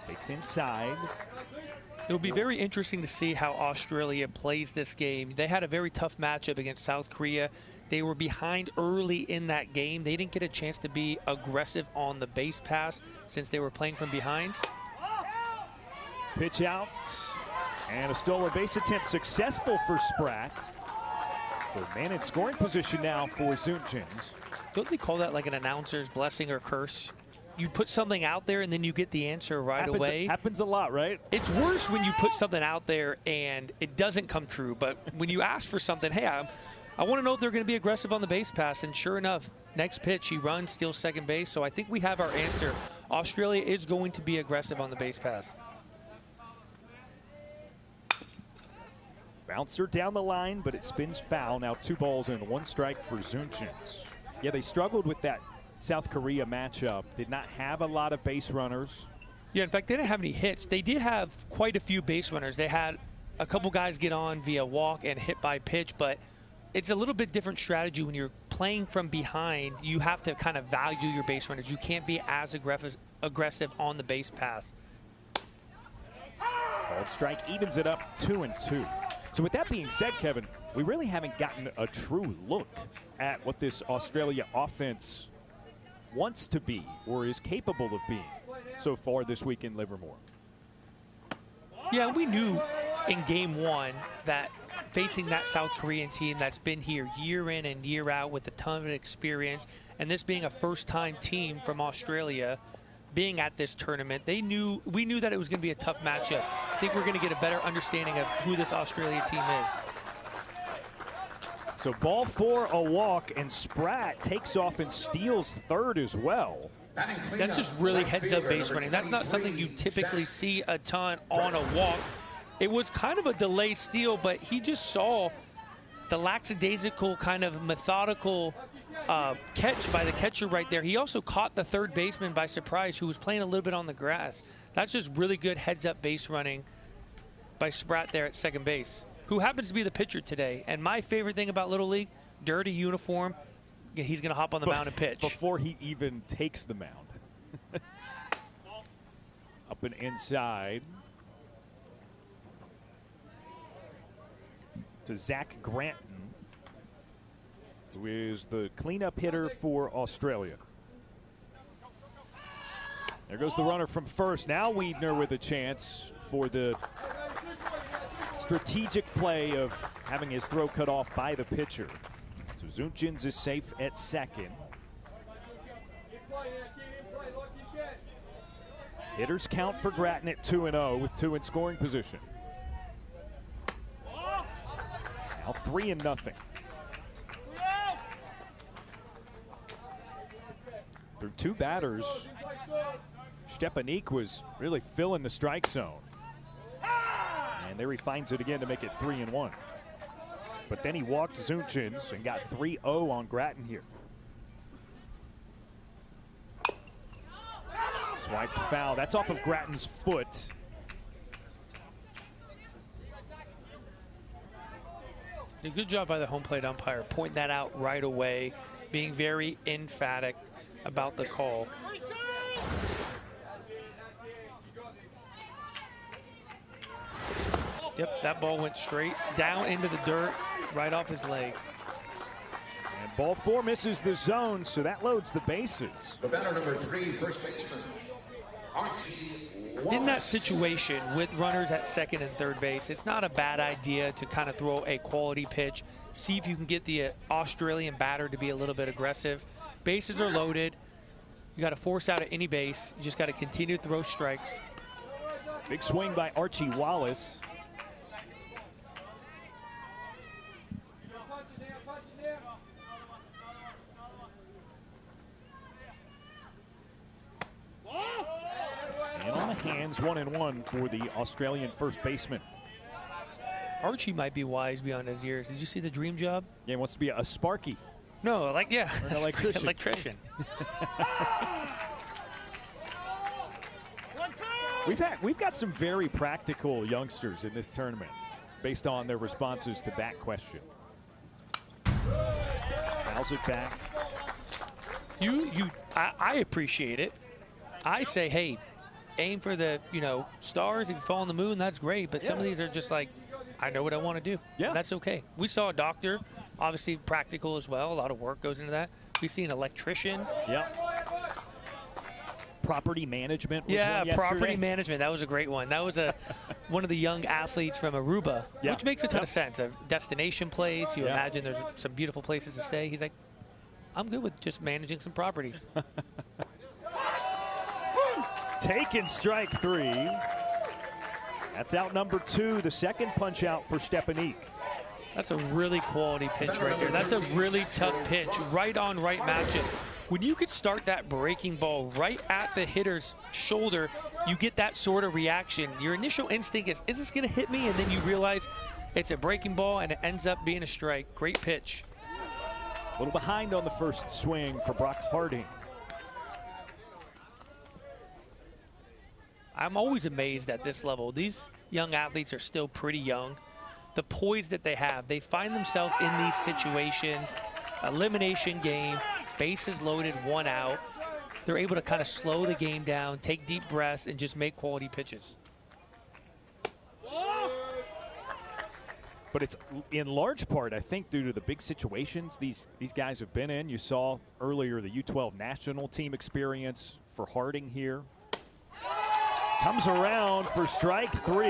Takes inside. It will be very interesting to see how Australia plays this game. They had a very tough matchup against South Korea. They were behind early in that game. They didn't get a chance to be aggressive on the base pass since they were playing from behind. Pitch out, and a stolen base attempt successful for Spratt. So man in scoring position now for Zunchins. Don't they call that like an announcer's blessing or curse? You put something out there and then you get the answer right away. Happens a lot, right? It's worse when you put something out there and it doesn't come true. But when you ask for something, hey, I want to know if they're going to be aggressive on the base pass. And sure enough, next pitch, he runs, steals second base. So I think we have our answer. Australia is going to be aggressive on the base pass. Bouncer down the line, but it spins foul. Now 2 balls and 1 strike for Zunchins. Yeah, they struggled with that South Korea matchup. Did not have a lot of base runners. Yeah, in fact, they didn't have any hits. They did have quite a few base runners. They had a couple guys get on via walk and hit by pitch, but it's a little bit different strategy when you're playing from behind. You have to kind of value your base runners. You can't be as aggressive on the base path. Called strike evens it up 2-2. So with that being said, Kevin, we really haven't gotten a true look at what this Australia offense wants to be or is capable of being so far this week in Livermore. Yeah, we knew in game 1 that facing that South Korean team that's been here year in and year out with a ton of experience, and this being a first-time team from Australia being at this tournament, we knew that it was going to be a tough matchup. I think we're going to get a better understanding of who this Australia team is. So ball 4, a walk, and Spratt takes off and steals third as well. That's just really heads-up base running. That's not something you typically see a ton on a walk. It was kind of a delayed steal, but he just saw the lackadaisical kind of methodical catch by the catcher right there. He also caught the third baseman by surprise, who was playing a little bit on the grass. That's just really good heads-up base running by Spratt there at second base, who happens to be the pitcher today. And my favorite thing about Little League, dirty uniform, he's going to hop on the mound and pitch. Before he even takes the mound. Up and inside to Zach Granton, who is the cleanup hitter for Australia. There goes the runner from first. Now Wiedner with a chance for the strategic play of having his throw cut off by the pitcher. So Zunchins is safe at second. Hitters count for Gratton at 2-0 with 2 in scoring position. Now 3-0. Through 2 batters, Stepanik was really filling the strike zone. And there he finds it again to make it 3-1. But then he walked Zunchins and got 3-0 on Gratton here. Swiped foul. That's off of Gratton's foot. A good job by the home plate umpire, pointing that out right away, being very emphatic about the call. Yep, that ball went straight down into the dirt, right off his leg. And ball 4 misses the zone, so that loads the bases. The batter number 3, first baseman, Archie Wallace. In that situation with runners at second and third base, it's not a bad idea to kind of throw a quality pitch, see if you can get the Australian batter to be a little bit aggressive. Bases are loaded. You got to force out at any base. You just got to continue to throw strikes. Big swing by Archie Wallace. And on the hands, 1-1 for the Australian first baseman. Archie might be wise beyond his years. Did you see the dream job? Yeah, he wants to be a Sparky. No, like, yeah. Or an electrician. Electrician. We've got some very practical youngsters in this tournament based on their responses to that question. Fouls it back. I appreciate it. I say, hey, aim for the, stars. If you fall on the moon, that's great. But some of these are just like, I know what I want to do. Yeah. That's okay. We saw a doctor, obviously practical as well. A lot of work goes into that. We see an electrician. Yeah. Property management was one yesterday. Property management. That was a great one. That was one of the young athletes from Aruba, which makes a ton of sense. A destination place. You imagine there's some beautiful places to stay. He's like, I'm good with just managing some properties. Taken strike 3. That's out number 2, the second punch out for Stepanik. That's a really quality pitch right there. That's a really tough pitch. Right on, right matchup. When you could start that breaking ball right at the hitter's shoulder, you get that sort of reaction. Your initial instinct is this going to hit me? And then you realize it's a breaking ball, and it ends up being a strike. Great pitch. A little behind on the first swing for Brock Harding. I'm always amazed at this level. These young athletes are still pretty young. The poise that they have, they find themselves in these situations, elimination game, bases loaded, 1 out. They're able to kind of slow the game down, take deep breaths, and just make quality pitches. But it's in large part, I think, due to the big situations these guys have been in. You saw earlier the U12 national team experience for Harding here. Comes around for strike 3,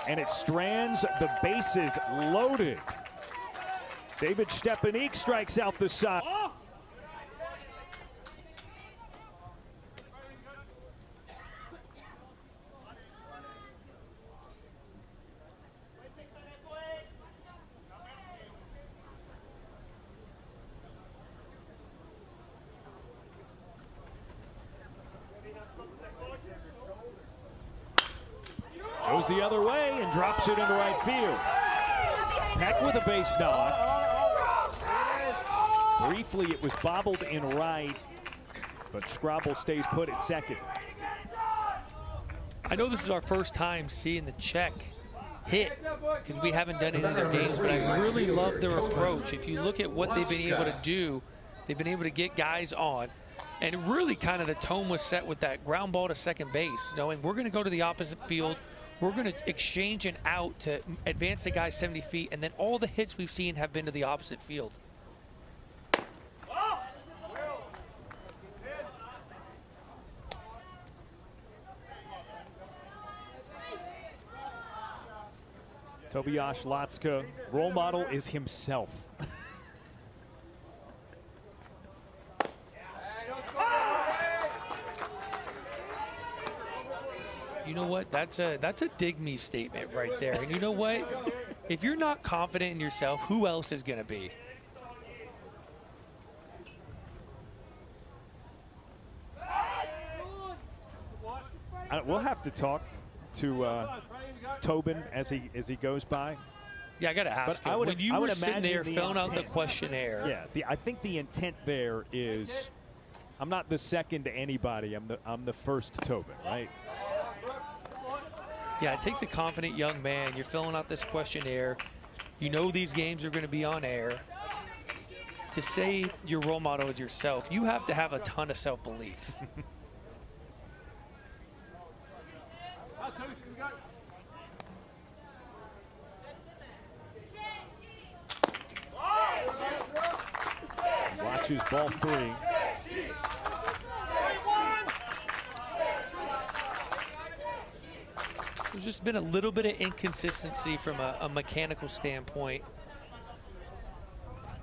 and it strands the bases loaded. David Stepanik strikes out the side. Goes the other way and drops it into right field. Peck with a base knock. Briefly, it was bobbled in right, but Scrabble stays put at second. I know this is our first time seeing the Czech hit because we haven't done it in their games, but I really love their approach. If you look at what they've been able to do, they've been able to get guys on. And really kind of the tone was set with that ground ball to second base, knowing we're going to go to the opposite field. We're going to exchange an out to advance the guy 70 feet, and then all the hits we've seen have been to the opposite field. Tobias Latska, role model is himself. You know what? That's a dig me statement right there. And you know what? If you're not confident in yourself, who else is going to be? We'll have to talk to Tobin as he goes by. Yeah, I got to ask him. When you were sitting there filling out the questionnaire. Yeah, I think the intent there is, I'm not the second to anybody. I'm the first to Tobin, right? Yeah, it takes a confident young man. You're filling out this questionnaire. You know these games are going to be on air. To say your role model is yourself, you have to have a ton of self-belief. Watches ball 3. There's just been a little bit of inconsistency from a mechanical standpoint.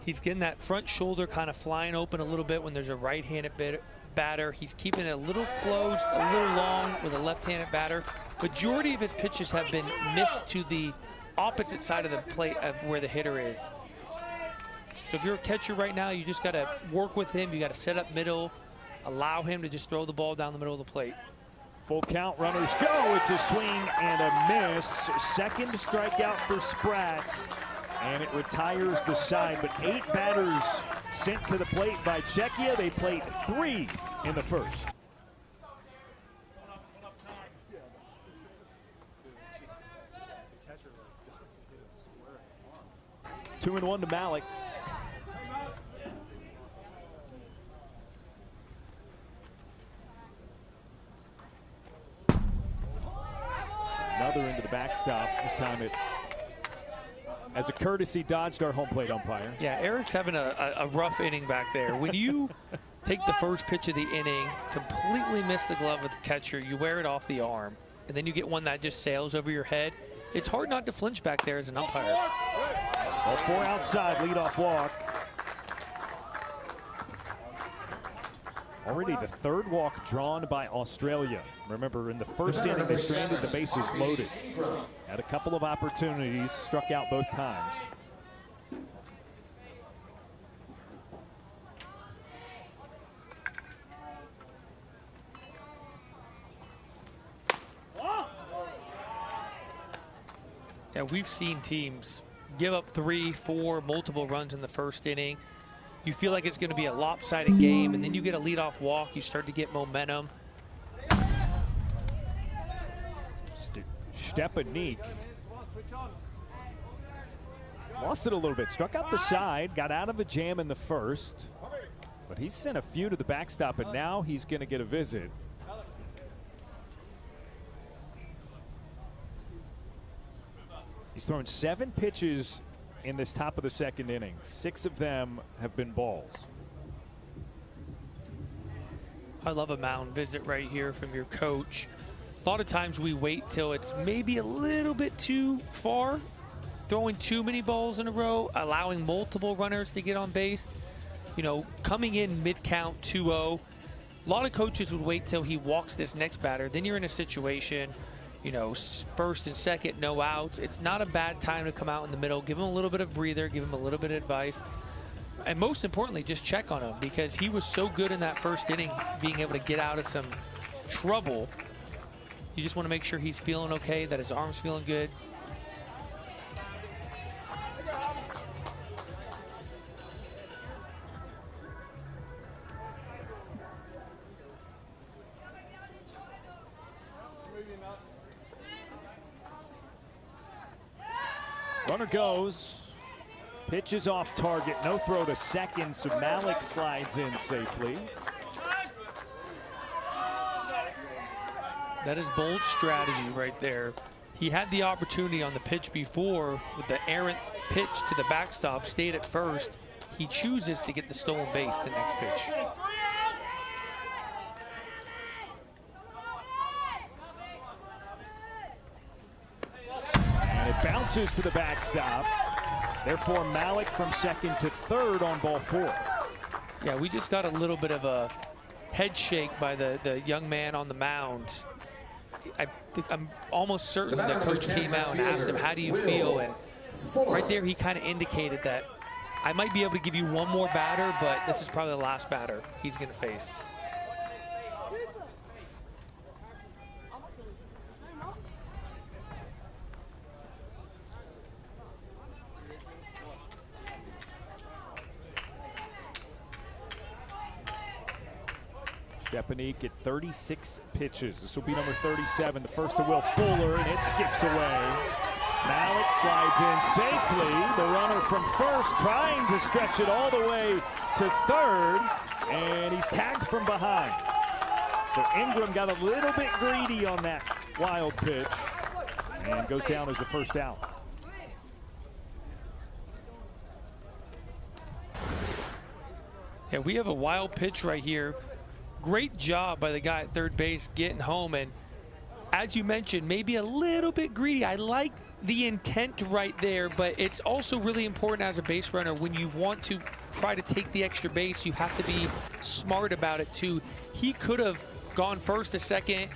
He's getting that front shoulder kind of flying open a little bit when there's a right-handed batter. He's keeping it a little closed, a little long with a left-handed batter. Majority of his pitches have been missed to the opposite side of the plate of where the hitter is. So if you're a catcher right now, you just got to work with him. You got to set up middle, allow him to just throw the ball down the middle of the plate. Full count, runners go. It's a swing and a miss. Second strikeout for Spratt, and it retires the side. But 8 batters sent to the plate by Czechia. They played 3 in the first. Two and 1 to Malik. other end of the backstop. This time it, as a courtesy, dodged our home plate umpire. Yeah, Eric's having a rough inning back there. When you take the first pitch of the inning, completely miss the glove of the catcher, you wear it off the arm, and then you get one that just sails over your head, it's hard not to flinch back there as an umpire. Ball 4 outside, leadoff walk. Already the third walk drawn by Australia. Remember, in the first inning, they stranded the bases loaded. Had a couple of opportunities, struck out both times. Yeah, we've seen teams give up 3, 4, multiple runs in the first inning. You feel like it's going to be a lopsided game, and then you get a leadoff walk. You start to get momentum. Stepanik lost it a little bit. Struck out the side, got out of a jam in the first. But he's sent a few to the backstop, and now he's going to get a visit. He's thrown 7 pitches in this top of the second inning. 6 of them have been balls. I love a mound visit right here from your coach. A lot of times we wait till it's maybe a little bit too far, throwing too many balls in a row, allowing multiple runners to get on base. You know, coming in mid-count 2-0, a lot of coaches would wait till he walks this next batter. Then you're in a situation, you know, first and second, no outs. It's not a bad time to come out in the middle, give him a little bit of breather, give him a little bit of advice. And most importantly, just check on him, because he was so good in that first inning, being able to get out of some trouble. You just want to make sure he's feeling okay, that his arm's feeling good. Runner goes. Pitch is off target. No throw to second, so Malik slides in safely. That is bold strategy right there. He had the opportunity on the pitch before with the errant pitch to the backstop, stayed at first. He chooses to get the stolen base the next pitch. And it bounces to the backstop. Therefore, Malik from second to third on ball 4. Yeah, we just got a little bit of a head shake by the young man on the mound. I'm almost certain the coach came out and asked him, how do you feel? And right there, he kind of indicated that I might be able to give you one more batter, but this is probably the last batter he's going to face. Stepanik at 36 pitches. This will be number 37, the first to Will Fuller, and it skips away. Malik slides in safely. The runner from first trying to stretch it all the way to third, and he's tagged from behind. So Ingram got a little bit greedy on that wild pitch and goes down as the first out. Yeah, we have a wild pitch right here. Great job by the guy at third base getting home, and as you mentioned, maybe a little bit greedy. I like the intent right there, but it's also really important as a base runner, when you want to try to take the extra base, you have to be smart about it too. He could have gone first to second,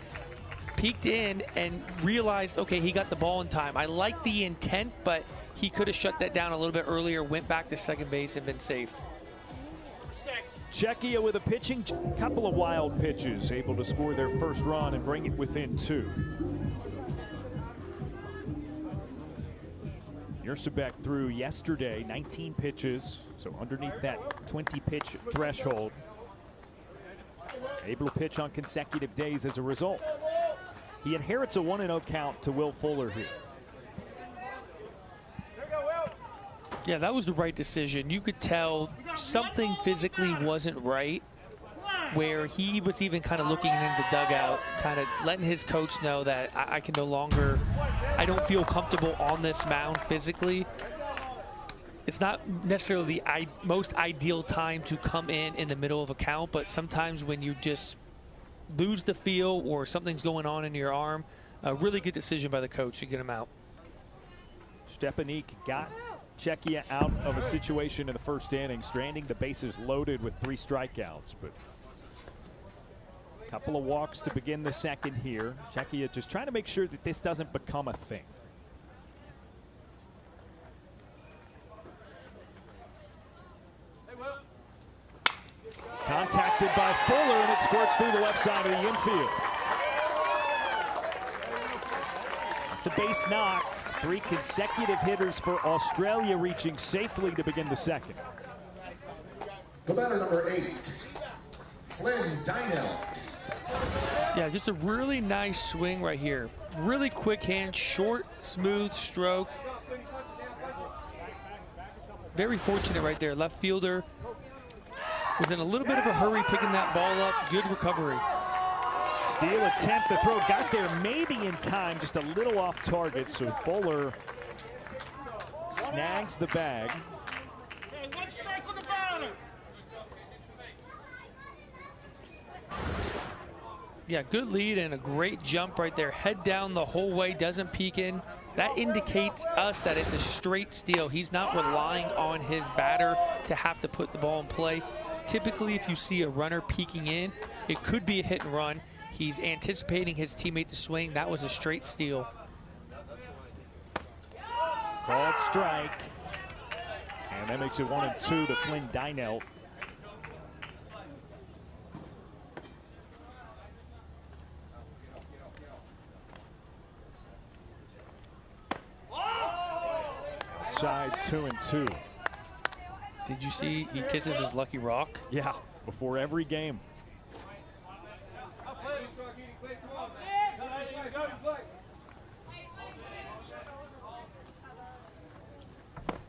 peeked in, and realized, okay, he got the ball in time. I like the intent, but he could have shut that down a little bit earlier, went back to second base, and been safe. Czechia with a pitching, couple of wild pitches, able to score their first run and bring it within 2. Yersabek threw yesterday 19 pitches, so underneath that 20-pitch threshold. Able to pitch on consecutive days as a result. He inherits a 1-0 count to Will Fuller here. Yeah, that was the right decision. You could tell something physically wasn't right. where he was even kind of looking in the dugout, kind of letting his coach know that I can no longer, I don't feel comfortable on this mound physically. It's not necessarily the most ideal time to come in the middle of a count, but sometimes when you just lose the feel or something's going on in your arm, a really good decision by the coach to get him out. Stepanik got Czechia out of a situation in the first inning, stranding the bases loaded with 3 strikeouts. But a couple of walks to begin the second here. Czechia just trying to make sure that this doesn't become a thing. Contacted by Fuller, and it squirts through the left side of the infield. It's a base knock. 3 consecutive hitters for Australia reaching safely to begin the second. The batter, number 8, Flynn Dynelt. Yeah, just a really nice swing right here. Really quick hand, short, smooth stroke. Very fortunate right there. Left fielder was in a little bit of a hurry picking that ball up. Good recovery. Steal attempt, the throw got there maybe in time, just a little off target, so Fuller snags the bag. Hey, 1 strike on the batter. Yeah, good lead and a great jump right there. Head down the whole way, doesn't peek in. That indicates us that it's a straight steal. He's not relying on his batter to have to put the ball in play. Typically, if you see a runner peeking in, it could be a hit and run. He's anticipating his teammate to swing. That was a straight steal. Called strike. And that makes it 1-2 to Flynn Dynelt. Outside 2-2. Did you see he kisses his lucky rock? Yeah, before every game.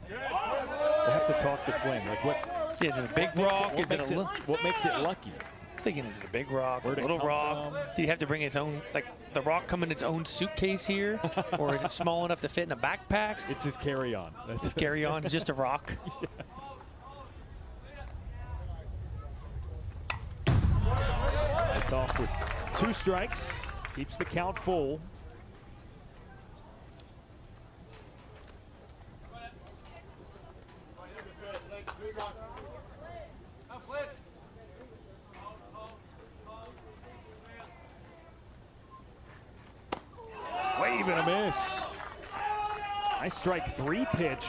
We'll have to talk to Flynn. Like what? Is it a big rock? What makes it lucky? I'm thinking, is it a big rock, a Where'd it little come rock? from? Did he have to bring his own, like the rock come in its own suitcase here? Or is it small enough to fit in a backpack? It's his carry-on. His carry-on is just a rock. That's off with 2 strikes. Keeps the count full. Wave and a miss. Nice strike 3 pitch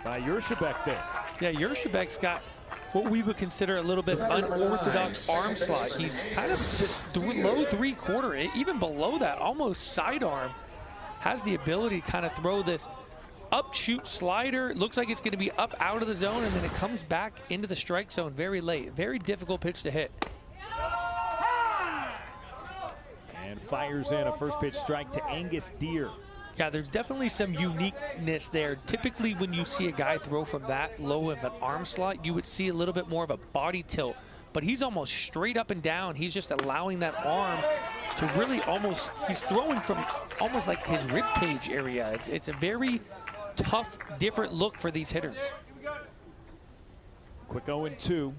by Yershebek there. Yeah, Yershebek's got what we would consider a little bit unorthodox arm slot. He's kind of this low 3/4, even below that, almost sidearm. Has the ability to kind of throw this up shoot slider. Looks like it's going to be up out of the zone, and then it comes back into the strike zone very late. Very difficult pitch to hit. And fires in a first pitch strike to Angus Deere. Yeah, there's definitely some uniqueness there. Typically, when you see a guy throw from that low of an arm slot, you would see a little bit more of a body tilt. But he's almost straight up and down. He's just allowing that arm to really almost, he's throwing from almost like his rib cage area. It's a very tough, different look for these hitters. Quick 0-2.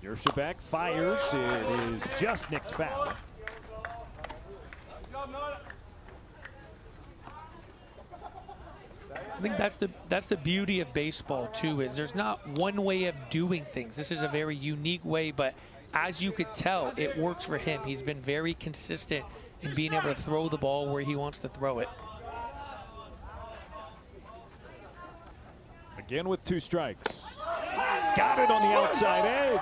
Yershebek fires. It is just nicked foul. I think that's the beauty of baseball too, is there's not one way of doing things. This is a very unique way, but as you could tell, it works for him. He's been very consistent in being able to throw the ball where he wants to throw it. Again with 2 strikes. Got it on the outside edge.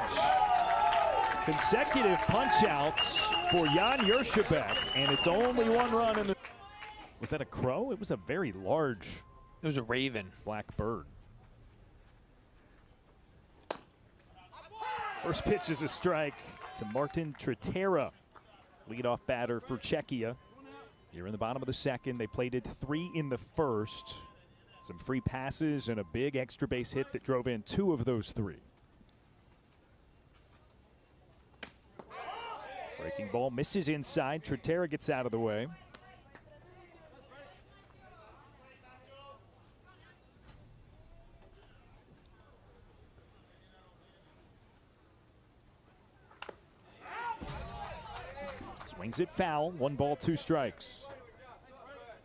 Consecutive punch-outs for Jan Yershebek, and it's only 1 run in the... Was that a crow? It was a very large... It was a raven. Black bird. First pitch is a strike to Martin Tretera, leadoff batter for Czechia. Here in the bottom of the second, they played it 3 in the first. Some free passes and a big extra base hit that drove in 2 of those 3. Breaking ball misses inside. Tratera gets out of the way. Swings it foul. 1 ball, 2 strikes.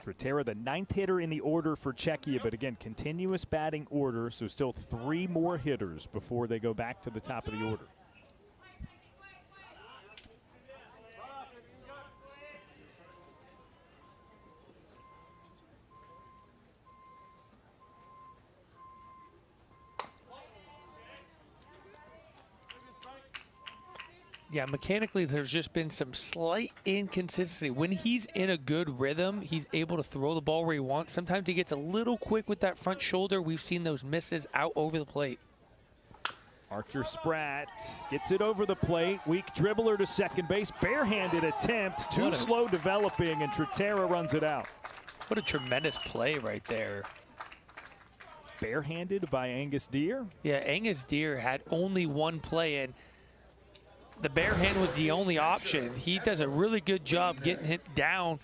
Tratera, the 9th hitter in the order for Czechia, but again, continuous batting order, so still 3 more hitters before they go back to the top of the order. Yeah, mechanically, there's just been some slight inconsistency. When he's in a good rhythm, he's able to throw the ball where he wants. Sometimes he gets a little quick with that front shoulder. We've seen those misses out over the plate. Archer Spratt gets it over the plate. Weak dribbler to second base. Barehanded attempt. Too slow developing, and Tratera runs it out. What a tremendous play right there. Barehanded by Angus Deere? Yeah, Angus Deere had only 1 play, and the bare hand was the only option. He does a really good job getting hit down,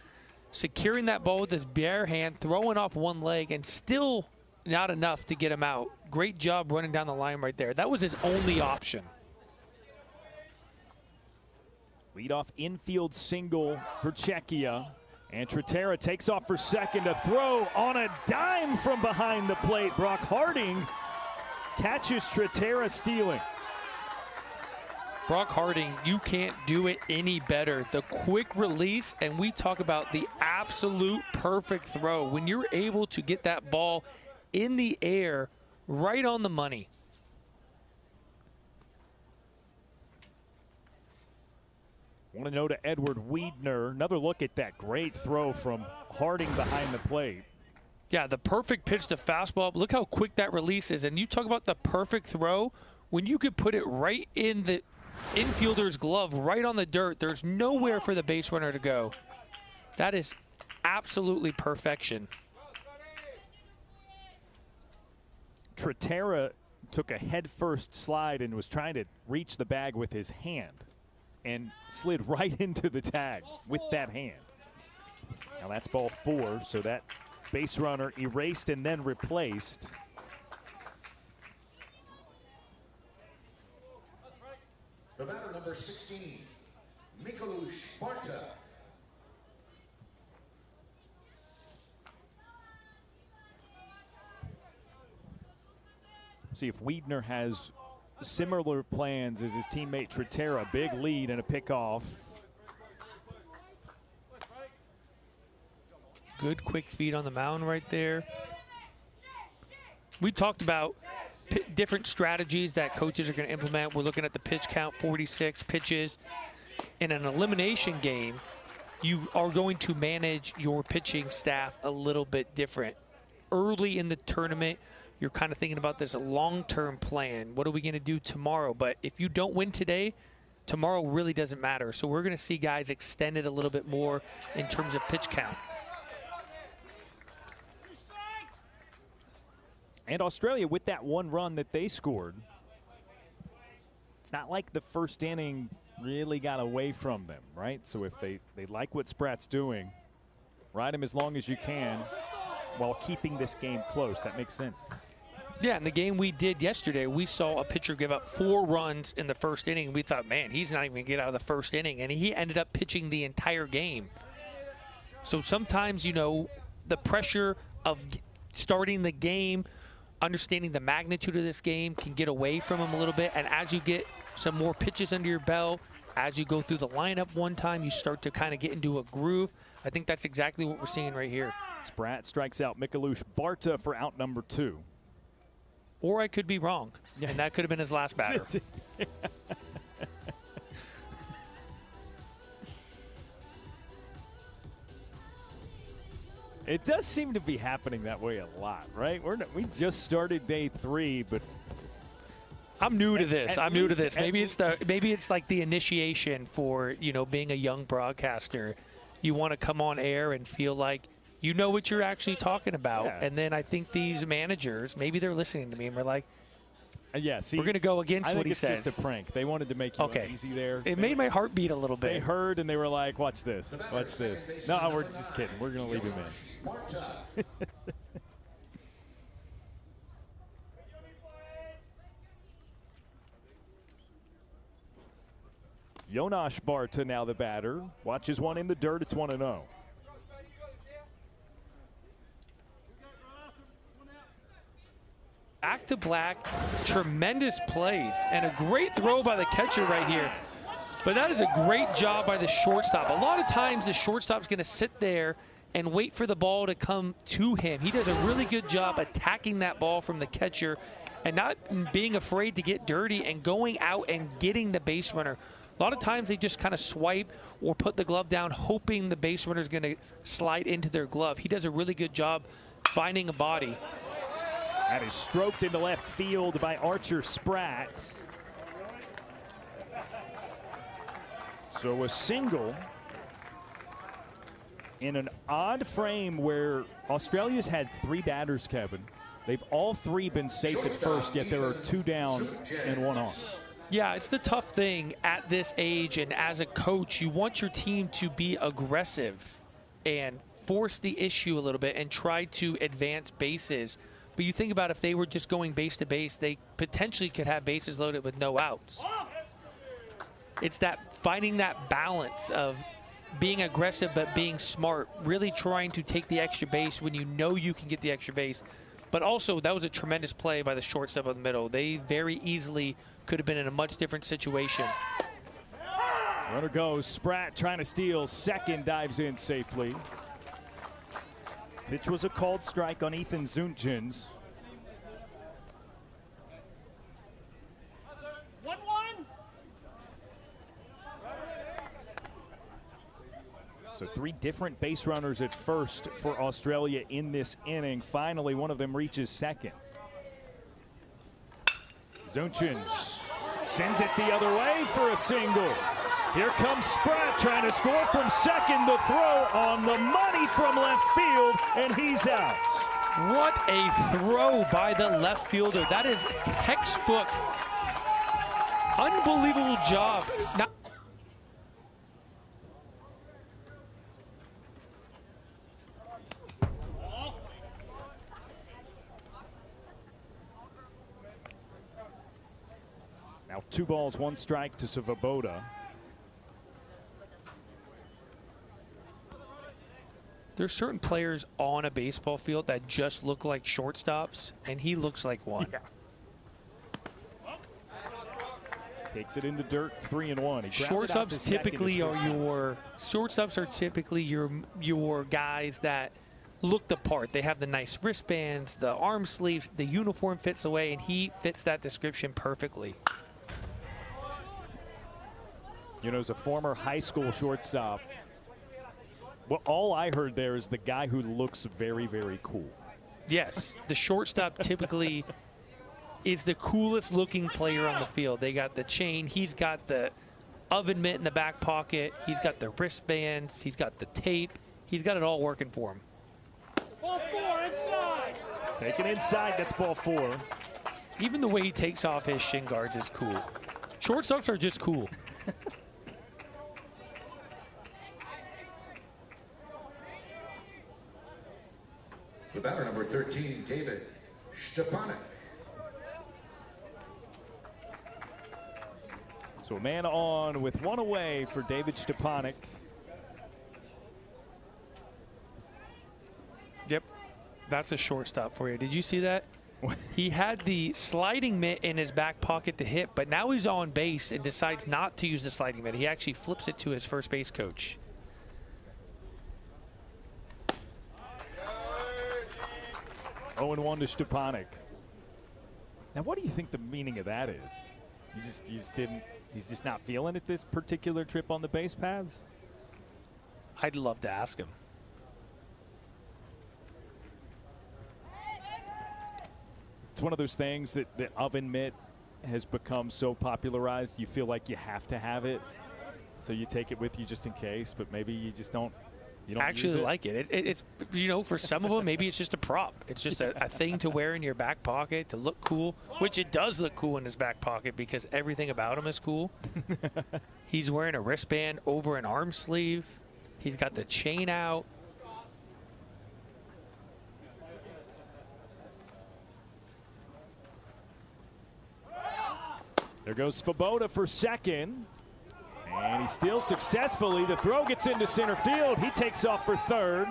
securing that ball with his bare hand, throwing off 1 leg, and still not enough to get him out. Great job running down the line right there. That was his only option. Leadoff infield single for Czechia. And Tratera takes off for second. A throw on a dime from behind the plate. Brock Harding catches Tratera stealing. Brock Harding, you can't do it any better. The quick release, and we talk about the absolute perfect throw. When you're able to get that ball in the air, right on the money. Want to know to Edward Wiedner. Another look at that great throw from Harding behind the plate. Yeah, the perfect pitch to fastball. Look how quick that release is. And you talk about the perfect throw. When you could put it right in the infielder's glove, right on the dirt, there's nowhere for the base runner to go. That is absolutely perfection. Tratera took a head-first slide and was trying to reach the bag with his hand and slid right into the tag with that hand. Now that's ball 4, so that base runner erased and then replaced. The batter, number 16, Mikuláš Barta. See if Wiedner has similar plans as his teammate Tratera. Big lead and a pickoff. Good quick feed on the mound right there. We talked about different strategies that coaches are going to implement. We're looking at the pitch count, 46 pitches. In an elimination game, you are going to manage your pitching staff a little bit different. Early in the tournament, you're kind of thinking about this long-term plan. What are we going to do tomorrow? But if you don't win today, tomorrow really doesn't matter. So we're going to see guys extend it a little bit more in terms of pitch count. And Australia, with that 1 run that they scored, it's not like the first inning really got away from them, right? So if they like what Spratt's doing, ride him as long as you can while keeping this game close. That makes sense. Yeah, in the game we did yesterday, we saw a pitcher give up 4 runs in the first inning. We thought, man, he's not even going to get out of the first inning. And he ended up pitching the entire game. So sometimes, you know, the pressure of starting the game, understanding the magnitude of this game can get away from him a little bit. And as you get some more pitches under your belt, as you go through the lineup one time, you start to kind of get into a groove. I think that's exactly what we're seeing right here. Spratt strikes out Mikuláš Barta for out number 2. Or I could be wrong, and that could have been his last batter. It does seem to be happening that way a lot, right? We just started day 3, but I'm new to this. Maybe it's like the initiation for, you know, being a young broadcaster. You want to come on air and feel like You know what you're actually talking about. Yeah. And then I think these managers, maybe they're listening to me and we're like, yeah, see, we're going to go against what he says. It's just a prank. They wanted to make you uneasy there. It made my heart beat a little bit. They heard and they were like, watch this. Watch this. No, we're just kidding. We're going to leave him in. Jonas Barta now the batter. Watches one in the dirt. It's 1-0. Back to black, tremendous plays, and a great throw by the catcher right here. But that is a great job by the shortstop. A lot of times the shortstop's going to sit there and wait for the ball to come to him. He does a really good job attacking that ball from the catcher and not being afraid to get dirty and going out and getting the base runner. A lot of times they just kind of swipe or put the glove down hoping the base runner is going to slide into their glove. He does a really good job finding a body. That is stroked into left field by Archer Spratt. So a single in an odd frame where Australia's had 3 batters, Kevin. They've all 3 been safe at first, yet there are 2 down and 1 on. Yeah, it's the tough thing at this age, and as a coach, you want your team to be aggressive and force the issue a little bit and try to advance bases. But you think about if they were just going base to base, they potentially could have bases loaded with no outs. It's that finding that balance of being aggressive but being smart, really trying to take the extra base when you know you can get the extra base. But also, that was a tremendous play by the shortstop in the middle. They very easily could have been in a much different situation. Runner goes. Spratt trying to steal. Second dives in safely. Pitch was a called strike on Ethan Zunchins. 1-1. So 3 different base runners at first for Australia in this inning. Finally, one of them reaches second. Zunchins sends it the other way for a single. Here comes Spratt trying to score from second. The throw on the money from left field, and he's out. What a throw by the left fielder. That is textbook. Unbelievable job. Now 2 balls, 1 strike to Svoboda. There's certain players on a baseball field that just look like shortstops, and he looks like one. Yeah. Takes it in the dirt, 3-1. Shortstops typically are typically your guys that look the part. They have the nice wristbands, the arm sleeves, the uniform fits away, and he fits that description perfectly. You know, as a former high school shortstop, well, all I heard there is the guy who looks very, very cool. Yes, the shortstop typically is the coolest looking player on the field. They got the chain. He's got the oven mitt in the back pocket. He's got the wristbands. He's got the tape. He's got it all working for him. Ball 4 inside. Taken inside, that's ball 4. Even the way he takes off his shin guards is cool. Shortstops are just cool. The batter, number 13, David Stepanek. So a man on with 1 away for David Stepanek. Yep, that's a shortstop for you. Did you see that? He had the sliding mitt in his back pocket to hit, but now he's on base and decides not to use the sliding mitt. He actually flips it to his first base coach. Oh, and 1 to Stepanek. Now, what do you think the meaning of that is? He's just not feeling it this particular trip on the base paths? I'd love to ask him. It's one of those things that the oven mitt has become so popularized, you feel like you have to have it. So you take it with you just in case, but maybe you just don't You don't actually use it? like it. It's, you know, for some of them, maybe it's just a prop. It's just a thing to wear in your back pocket to look cool, which it does look cool in his back pocket because everything about him is cool. He's wearing a wristband over an arm sleeve. He's got the chain out. There goes Svoboda for second. And he steals successfully. The throw gets into center field. He takes off for third.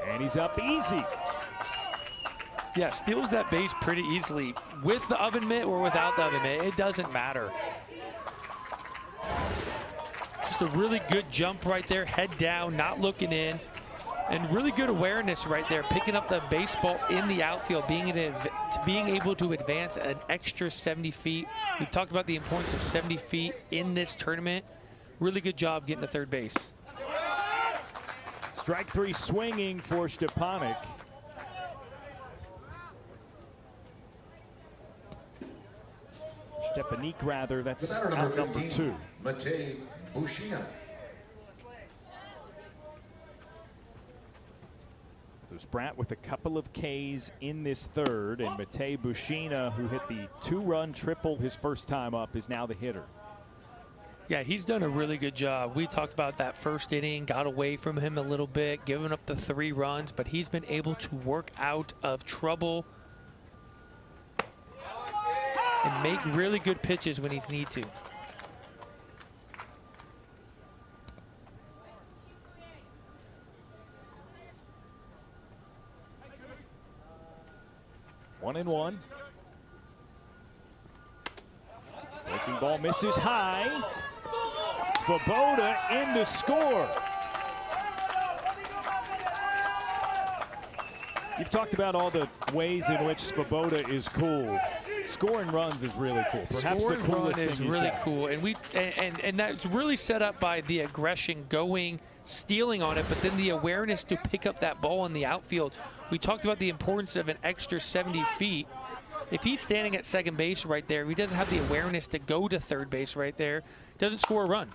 And he's up easy. Yeah, steals that base pretty easily with the oven mitt or without the oven mitt. It doesn't matter. Just a really good jump right there. Head down, not looking in. And really good awareness right there, picking up the baseball in the outfield, being able to advance an extra 70 feet. We've talked about the importance of 70 feet in this tournament. Really good job getting to third base. Strike three swinging for Stepanek. Stepanek, rather, that's The batter, out number number 15, 2. Matej Bushina. So Spratt with a couple of Ks in this third, and Matej Bushina, who hit the 2-run triple his first time up, is now the hitter. Yeah, he's done a really good job. We talked about that first inning, got away from him a little bit, giving up the 3 runs, but he's been able to work out of trouble and make really good pitches when he needs to. One and one. Breaking ball misses high. Svoboda in to score. You've talked about all the ways in which Svoboda is cool. Scoring runs is really cool. Perhaps Scoring the coolest run is thing he's really done. cool, and that's really set up by the aggression, going, stealing on it, but then the awareness to pick up that ball in the outfield. We talked about the importance of an extra 70 feet. If he's standing at second base right there, he doesn't have the awareness to go to third base right there, doesn't score a run.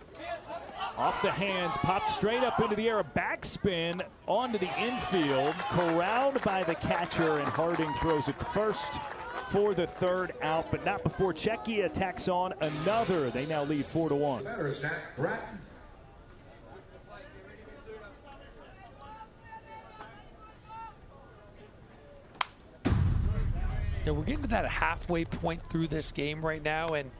Off the hands, popped straight up into the air, a backspin onto the infield, corralled by the catcher, and Harding throws it to first for the third out, but not before Czechia tacks on another. They now lead 4-1. Batter, Zach Gratton. Yeah, we're getting to that halfway point through this game right now, and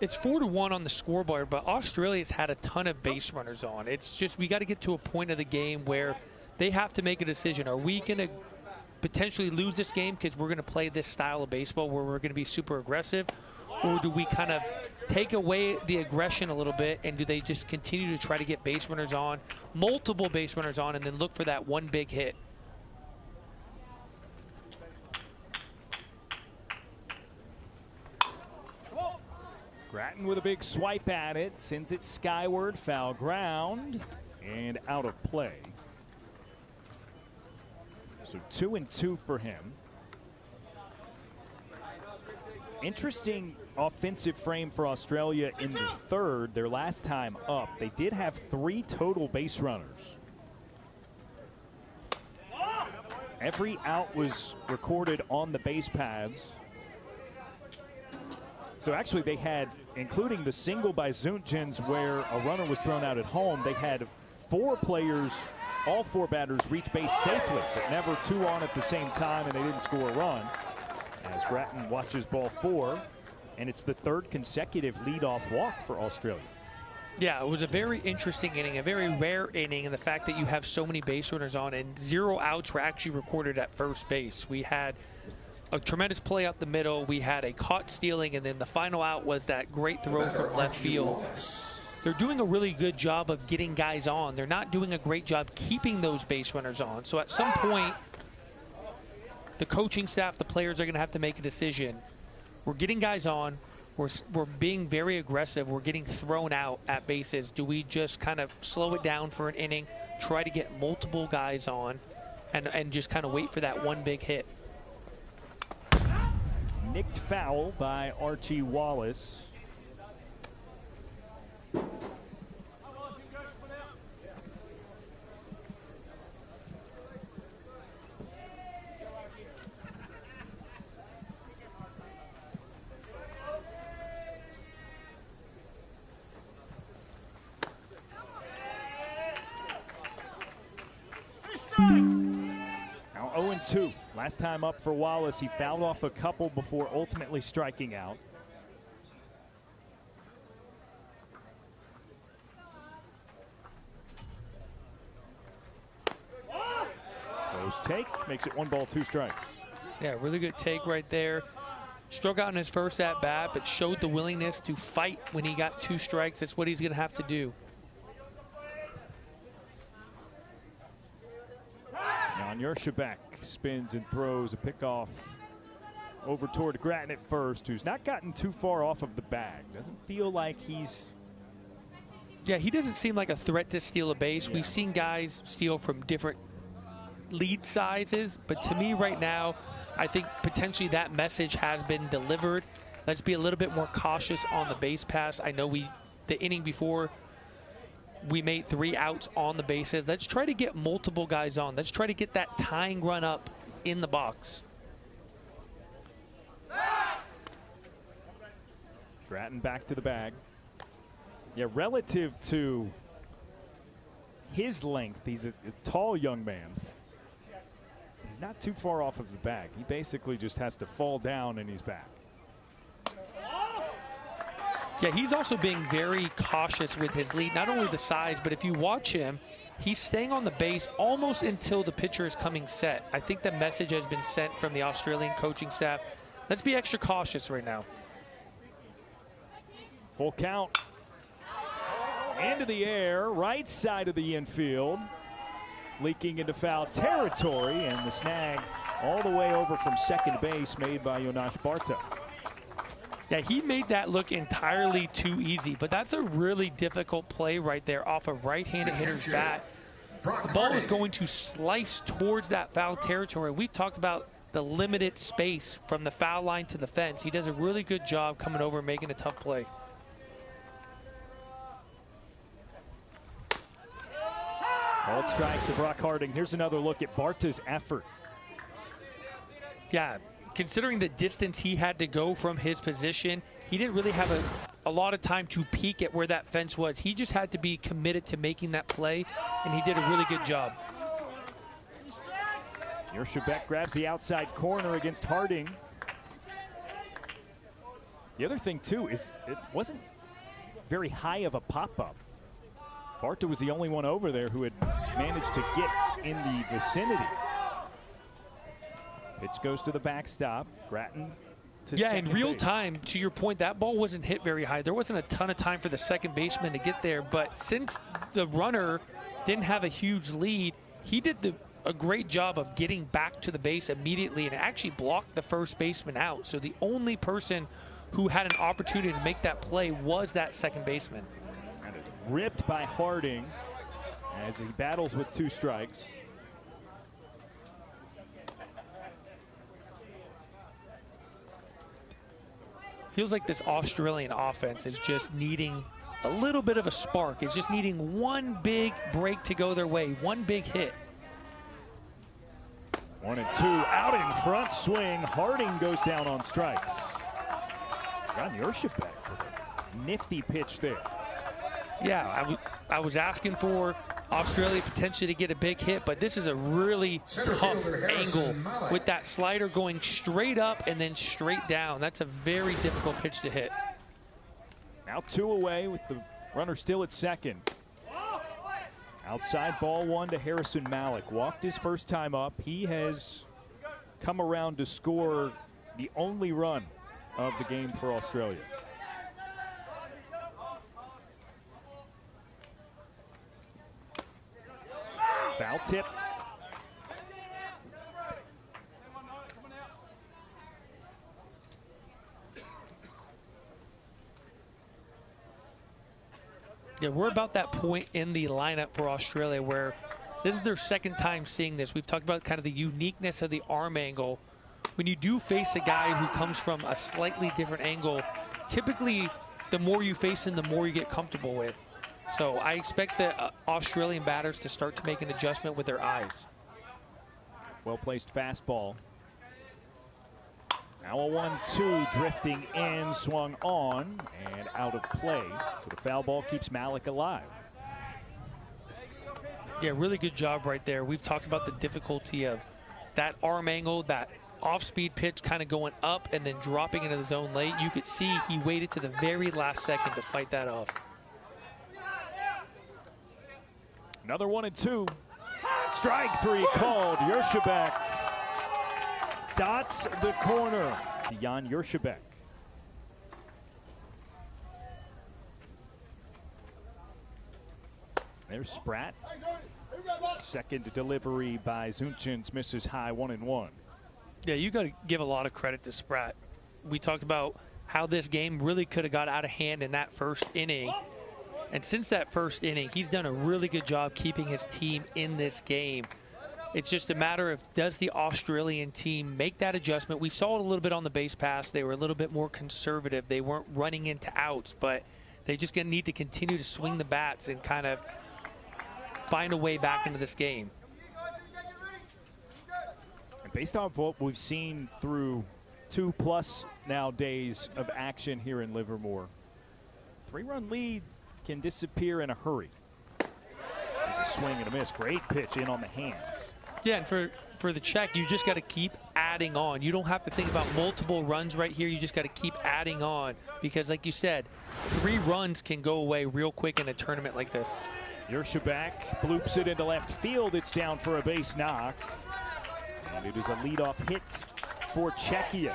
it's 4-1 on the scoreboard, but Australia's had a ton of base runners on. It's just we got to get to a point of the game where they have to make a decision. Are we going to potentially lose this game because we're going to play this style of baseball where we're going to be super aggressive, or do we kind of take away the aggression a little bit, and do they just continue to try to get base runners on, multiple base runners on, and then look for that one big hit? Gratton with a big swipe at it, sends it skyward, foul ground, and out of play. So 2-2 for him. Interesting offensive frame for Australia in the third. Their last time up, they did have 3 total base runners. Every out was recorded on the base paths. So actually they had, including the single by Zunjens where a runner was thrown out at home, they had 4 players, all 4 batters reach base safely, but never 2 on at the same time, and they didn't score a run. As Gratton watches ball 4, and it's the 3rd consecutive leadoff walk for Australia. Yeah, it was a very interesting inning, a very rare inning, and the fact that you have so many base runners on, and 0 outs were actually recorded at first base. We had a tremendous play up the middle. We had a caught stealing, and then the final out was that great throw from left field. They're doing a really good job of getting guys on. They're not doing a great job keeping those base runners on. So at some point, the coaching staff, the players are going to have to make a decision. We're getting guys on. We're being very aggressive. We're getting thrown out at bases. Do we just kind of slow it down for an inning, try to get multiple guys on, and just kind of wait for that one big hit? Nicked foul by Archie Wallace. Now 0-2. Last time up for Wallace, he fouled off a couple before ultimately striking out. Close take, makes it 1 ball, 2 strikes. Yeah, really good take right there. Struck out in his first at-bat, but showed the willingness to fight when he got 2 strikes. That's what he's going to have to do. Now Yershebek spins and throws a pickoff over toward Grattan at first, who's not gotten too far off of the bag. Doesn't feel like he's... Yeah, he doesn't seem like a threat to steal a base. Yeah. We've seen guys steal from different lead sizes, but to me right now, I think potentially that message has been delivered. Let's be a little bit more cautious on the base pass. I know the inning before, we made 3 outs on the bases. Let's try to get multiple guys on. Let's try to get that tying run up in the box. Grattan back to the bag. Yeah, relative to his length, he's a tall young man. He's not too far off of the bag. He basically just has to fall down and he's back. Yeah, he's also being very cautious with his lead, not only the size, but if you watch him, he's staying on the base almost until the pitcher is coming set. I think the message has been sent from the Australian coaching staff. Let's be extra cautious right now. Full count. Into the air, right side of the infield. Leaking into foul territory, and the snag all the way over from second base made by Jonas Barta. Yeah, he made that look entirely too easy, but that's a really difficult play right there off a right-handed hitter's bat. The ball is going to slice towards that foul territory. We've talked about the limited space from the foul line to the fence. He does a really good job coming over and making a tough play. Called strike to Brock Harding. Here's another look at Barta's effort. Yeah, considering the distance he had to go from his position, he didn't really have a lot of time to peek at where that fence was. He just had to be committed to making that play, and he did a really good job. Yershebek grabs the outside corner against Harding. The other thing, too, is it wasn't very high of a pop-up. Barta was the only one over there who had managed to get in the vicinity. Pitch goes to the backstop. Grattan to yeah, in second real base. time, to your point, that ball wasn't hit very high. There wasn't a ton of time for the second baseman to get there, but since the runner didn't have a huge lead, he did a great job of getting back to the base immediately and actually blocked the first baseman out. So the only person who had an opportunity to make that play was that second baseman. And it's ripped by Harding as he battles with 2 strikes. Feels like this Australian offense is just needing a little bit of a spark. It's just needing one big break to go their way, one big hit. 1-2 out in front swing. Harding goes down on strikes. Got Yershebek with a nifty pitch there. Yeah, I was asking for Australia potentially to get a big hit, but this is a really tough angle with that slider going straight up and then straight down. That's a very difficult pitch to hit. Now 2 away with the runner still at second. Outside ball 1 to Harrison Malik. Walked his first time up. He has come around to score the only run of the game for Australia. Foul tip. Yeah, we're about that point in the lineup for Australia where this is their second time seeing this. We've talked about kind of the uniqueness of the arm angle. When you do face a guy who comes from a slightly different angle, typically the more you face him, the more you get comfortable with. So I expect the Australian batters to start to make an adjustment with their eyes. Well-placed fastball. Now a 1-2 drifting in, swung on, and out of play. So the foul ball keeps Malik alive. Yeah, really good job right there. We've talked about the difficulty of that arm angle, that off-speed pitch kind of going up and then dropping into the zone late. You could see he waited to the very last second to fight that off. Another 1-2. Strike 3 called. Yershebek dots the corner. Jan Yershebek. There's Spratt. Second delivery by Zunchens misses high, 1-1. Yeah, you got to give a lot of credit to Spratt. We talked about how this game really could have got out of hand in that first inning. And since that first inning, he's done a really good job keeping his team in this game. It's just a matter of, does the Australian team make that adjustment? We saw it a little bit on the base pass. They were a little bit more conservative. They weren't running into outs, but they're just going to need to continue to swing the bats and kind of find a way back into this game. And based off what we've seen through 2+ now days of action here in Livermore, 3-run lead can disappear in a hurry. There's a swing and a miss. Great pitch in on the hands. Yeah, and for the Czech, you just got to keep adding on. You don't have to think about multiple runs right here. You just got to keep adding on because, like you said, 3 runs can go away real quick in a tournament like this. Yershebek bloops it into left field. It's down for a base knock. And it is a leadoff hit for Czechia.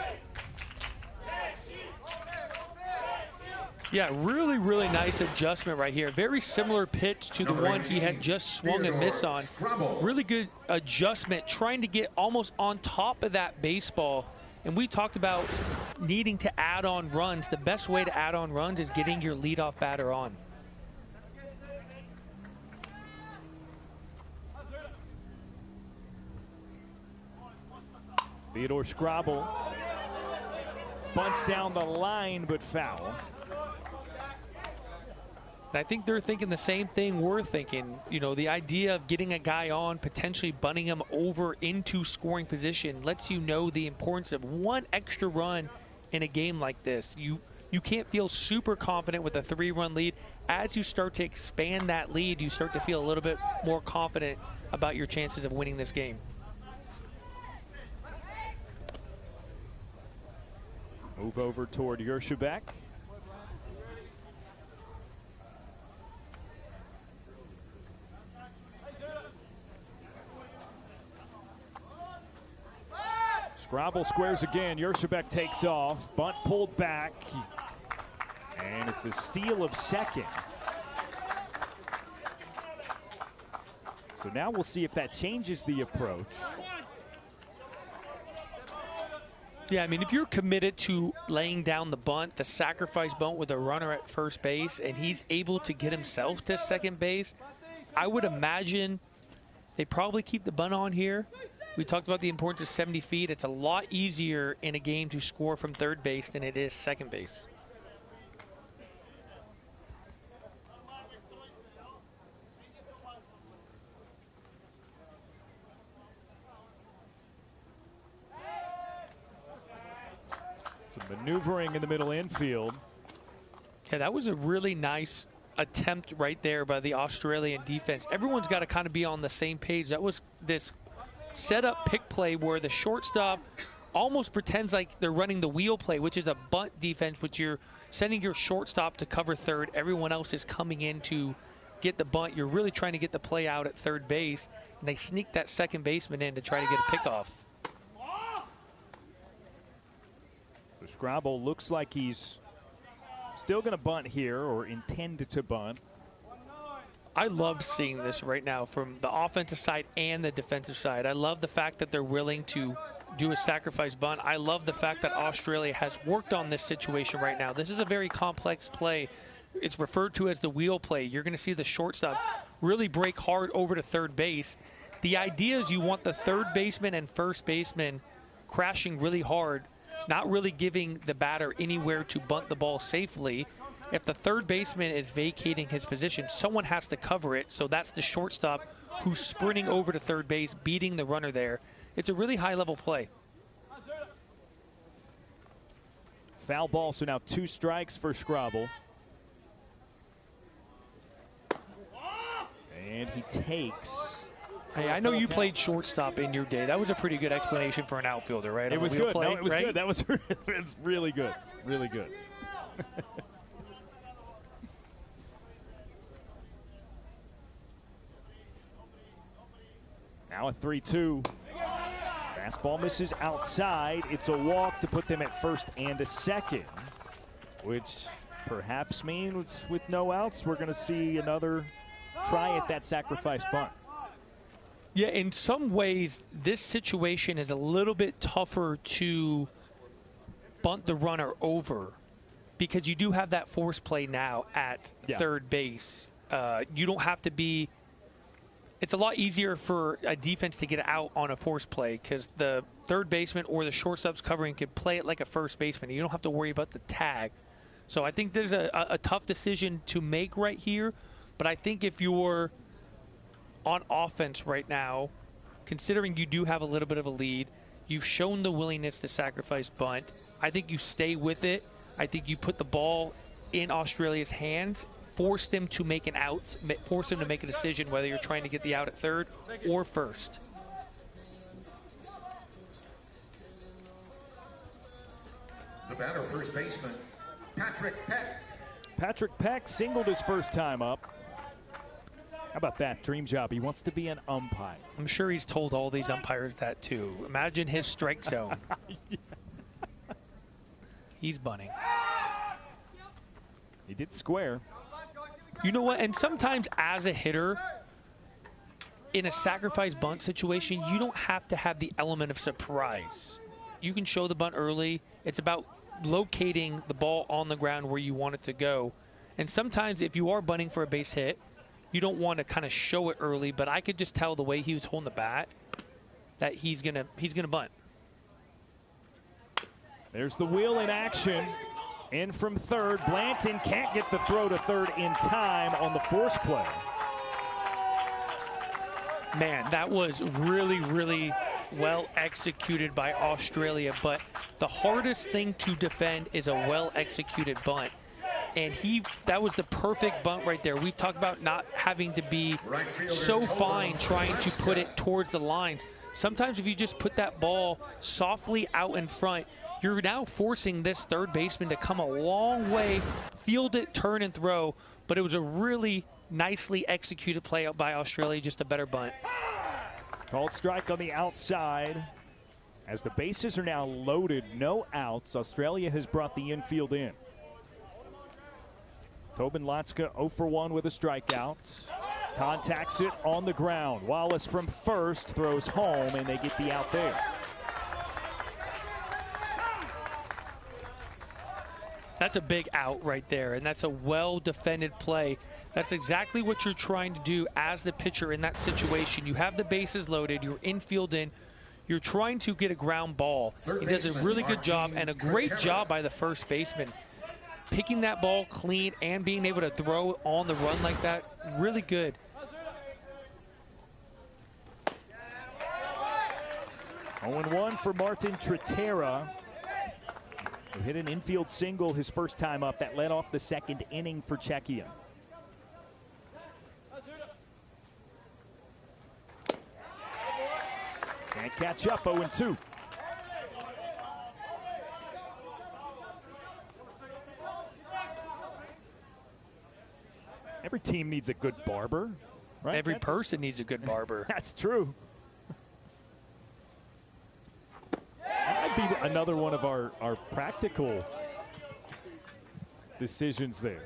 Yeah, really, really nice adjustment right here. Very similar pitch to the one he had just swung and missed on. Really good adjustment, trying to get almost on top of that baseball. And we talked about needing to add on runs. The best way to add on runs is getting your leadoff batter on. Theodore Scrabble bunts down the line, but foul. And I think they're thinking the same thing we're thinking. You know, the idea of getting a guy on, potentially bunting him over into scoring position lets you know the importance of one extra run in a game like this. You can't feel super confident with a 3-run lead. As you start to expand that lead, you start to feel a little bit more confident about your chances of winning this game. Move over toward Yershebek. Scrabble squares again. Yershebek takes off. Bunt pulled back. And it's a steal of second. So now we'll see if that changes the approach. Yeah, I mean, if you're committed to laying down the bunt, the sacrifice bunt with a runner at first base, and he's able to get himself to second base, I would imagine they probably keep the bunt on here. We talked about the importance of 70 feet. It's a lot easier in a game to score from third base than it is second base. Some maneuvering in the middle infield. Yeah, that was a really nice attempt right there by the Australian defense. Everyone's got to kind of be on the same page. That was this set-up pick play where the shortstop almost pretends like they're running the wheel play, which is a bunt defense, which you're sending your shortstop to cover third. Everyone else is coming in to get the bunt. You're really trying to get the play out at third base, and they sneak that second baseman in to try to get a pickoff. So Scrabble looks like he's still going to bunt here, or intend to bunt. I love seeing this right now from the offensive side and the defensive side. I love the fact that they're willing to do a sacrifice bunt. I love the fact that Australia has worked on this situation right now. This is a very complex play. It's referred to as the wheel play. You're going to see the shortstop really break hard over to third base. The idea is you want the third baseman and first baseman crashing really hard, not really giving the batter anywhere to bunt the ball safely. If the third baseman is vacating his position, someone has to cover it, so that's the shortstop who's sprinting over to third base, beating the runner there. It's a really high-level play. Foul ball, so now 2 strikes for Scrabble. And he takes. Hey, I know you played shortstop in your day. That was a pretty good explanation for an outfielder, right? It was good. Play, no, it was right? good. That was it was really good. Really good. Now a 3-2. Fastball misses outside. It's a walk to put them at first and a second, which perhaps means with no outs, we're going to see another try at that sacrifice bunt. Yeah, in some ways, this situation is a little bit tougher to bunt the runner over because you do have that force play now at third base. You don't have to be – it's a lot easier for a defense to get out on a force play because the third baseman or the shortstop's covering can play it like a first baseman. You don't have to worry about the tag. So I think there's a tough decision to make right here. But I think if you're on offense right now, considering you do have a little bit of a lead, you've shown the willingness to sacrifice bunt. I think you stay with it. I think you put the ball in Australia's hands, force them to make an out, force them to make a decision whether you're trying to get the out at third or first. The batter, first baseman, Patrick Peck. Patrick Peck singled his first time up. How about that dream job? He wants to be an umpire. I'm sure he's told all these umpires that too. Imagine his strike zone. Yeah. He's bunting. He did square. You know what? And sometimes as a hitter, in a sacrifice bunt situation, you don't have to have the element of surprise. You can show the bunt early. It's about locating the ball on the ground where you want it to go. And sometimes if you are bunting for a base hit, you don't want to kind of show it early, but I could just tell the way he was holding the bat that he's gonna bunt. There's the wheel in action. In from third. Blanton can't get the throw to third in time on the force play. Man, that was really, really well executed by Australia, but the hardest thing to defend is a well-executed bunt. And that was the perfect bunt right there. We've talked about not having to be so fine trying to put it towards the line. Sometimes if you just put that ball softly out in front, you're now forcing this third baseman to come a long way, field it, turn, and throw. But it was a really nicely executed play out by Australia, just a better bunt. Called strike on the outside. As the bases are now loaded, no outs, Australia has brought the infield in. Tobin Lotska 0 for 1 with a strikeout. Contacts it on the ground. Wallace from first throws home, and they get the out there. That's a big out right there, and that's a well-defended play. That's exactly what you're trying to do as the pitcher in that situation. You have the bases loaded, you're infield in, you're trying to get a ground ball. He does a really good job, and a great job by the first baseman. Picking that ball clean and being able to throw on the run like that, really good. Oh 1 for Martin Tritera, who hit an infield single his first time up. That led off the second inning for Czechia. Can't catch up, 0-2. Every team needs a good barber, right? Every person needs a good barber. That's true. That might be another one of our practical decisions there.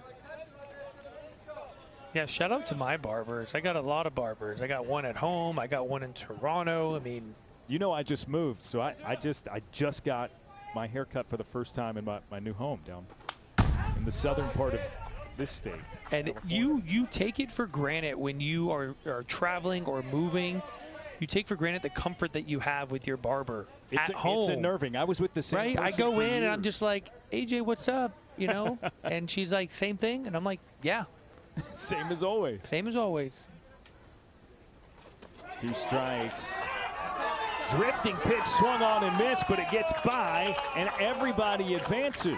Yeah, shout out to my barbers. I got a lot of barbers. I got one at home. I got one in Toronto. I mean, you know, I just moved, so I just got my haircut for the first time in my new home down in the southern part of this state. And you take it for granted when you are traveling or moving. You take for granted the comfort that you have with your barber at home. It's unnerving. I was with the same person I go for in years. and I'm just like, AJ, what's up? You know? And she's like, same thing? And I'm like, yeah. Same as always. Same as always. 2 strikes. Drifting pitch swung on and missed, but it gets by, and everybody advances.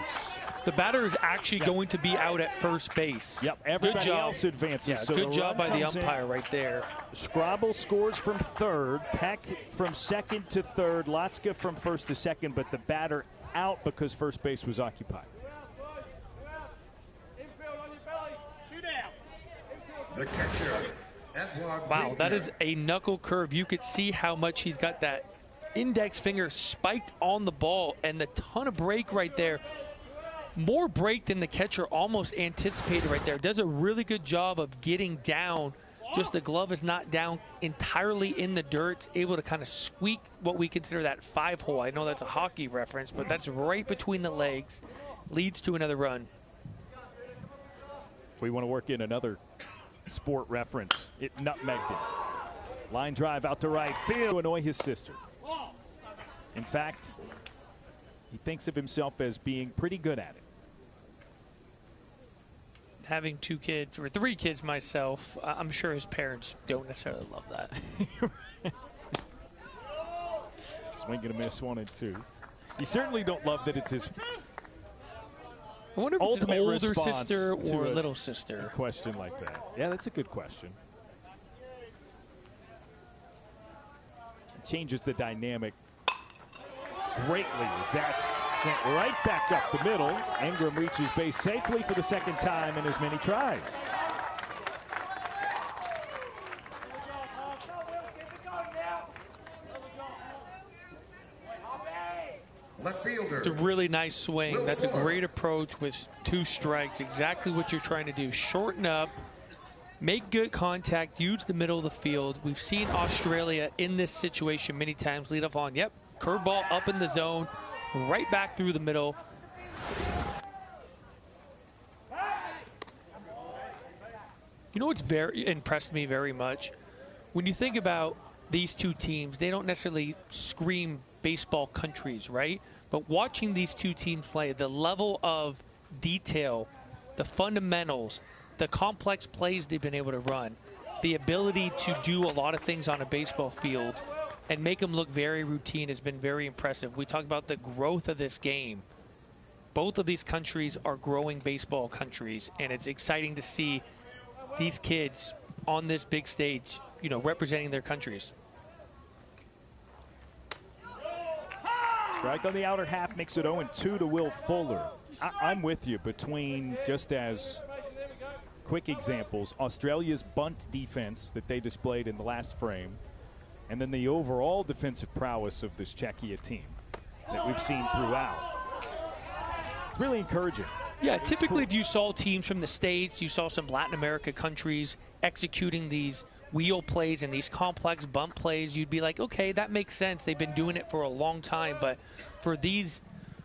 The batter is actually going to be out at first base. Yep, everybody else advances. Yeah, so good job by the umpire right there. Scrabble scores from third, Peck from second to third, Lotska from first to second, but the batter out because first base was occupied. The catcher, Edward. Wow, that is a knuckle curve. You could see how much he's got that index finger spiked on the ball, and the ton of break right there. More break than the catcher almost anticipated right there. Does a really good job of getting down. Just the glove is not down entirely in the dirt. It's able to kind of squeak what we consider that 5-hole. I know that's a hockey reference, but that's right between the legs. Leads to another run. We want to work in another sport reference. It nutmegged it. Line drive out to right field to annoy his sister. In fact, he thinks of himself as being pretty good at it. Having 2 kids, or 3 kids myself, I'm sure his parents don't necessarily love that. Swing and a miss, 1 and 2. You certainly don't love that it's his I wonder if it's an ultimate older response sister to or a little sister. question like that. Yeah, that's a good question. It changes the dynamic greatly as that's sent right back up the middle. Ingram reaches base safely for the second time in as many tries. Left fielder. It's a really nice swing. That's a great approach with 2 strikes. Exactly what you're trying to do. Shorten up, make good contact, use the middle of the field. We've seen Australia in this situation many times. Lead off on, yep, curveball up in the zone, right back through the middle. You know what's very impressed me very much? When you think about these 2 teams, they don't necessarily scream baseball countries, right? But watching these 2 teams play, the level of detail, the fundamentals, the complex plays they've been able to run, the ability to do a lot of things on a baseball field and make them look very routine has been very impressive. We talk about the growth of this game. Both of these countries are growing baseball countries, and it's exciting to see these kids on this big stage, you know, representing their countries. Strike on the outer half makes it 0-2 to Will Fuller. I'm with you between, just as quick examples, Australia's bunt defense that they displayed in the last frame, and then the overall defensive prowess of this Czechia team that we've seen throughout. It's really encouraging. Yeah, typically if you saw teams from the States, you saw some Latin America countries executing these wheel plays and these complex bunt plays, you'd be like, okay, that makes sense. They've been doing it for a long time. But for these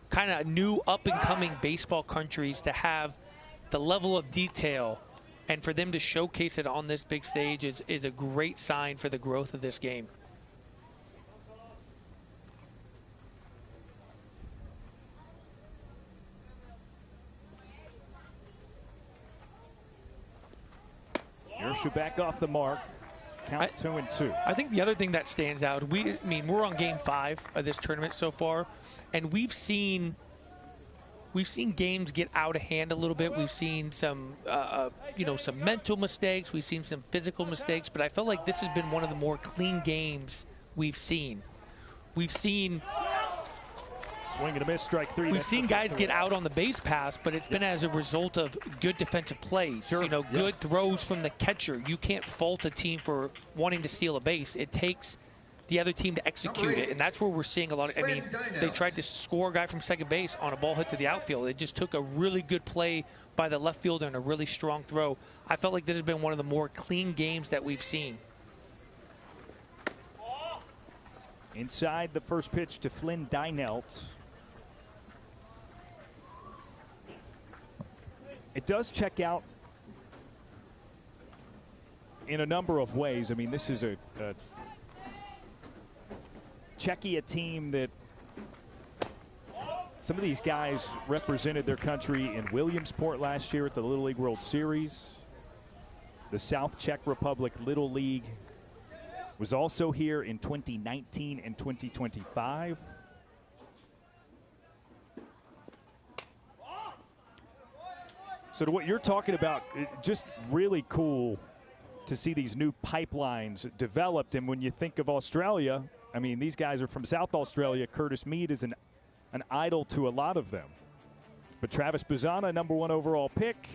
kind of new up-and-coming baseball countries to have the level of detail and for them to showcase it on this big stage is a great sign for the growth of this game. Hirscher back off the mark. Count 2-2. I think the other thing that stands out, we're on game 5 of this tournament so far, and we've seen games get out of hand a little bit. We've seen some, some mental mistakes. We've seen some physical mistakes, but I felt like this has been one of the more clean games we've seen. We've seen swing and a miss, strike 3. We've seen guys get out on the base pass, but it's been as a result of good defensive plays. Sure. Good throws from the catcher. You can't fault a team for wanting to steal a base. It takes the other team to execute it, and that's where we're seeing a lot of, they tried to score a guy from second base on a ball hit to the outfield. It just took a really good play by the left fielder and a really strong throw. I felt like this has been one of the more clean games that we've seen. Inside the first pitch to Flynn Dynelt. It does check out in a number of ways. I mean, this is a Czechia team that some of these guys represented their country in Williamsport last year at the Little League World Series. The South Czech Republic Little League was also here in 2019 and 2025. So to what you're talking about, just really cool to see these new pipelines developed. And when you think of Australia, I mean, these guys are from South Australia. Curtis Mead is an idol to a lot of them. But Travis Bazzana, #1 overall pick.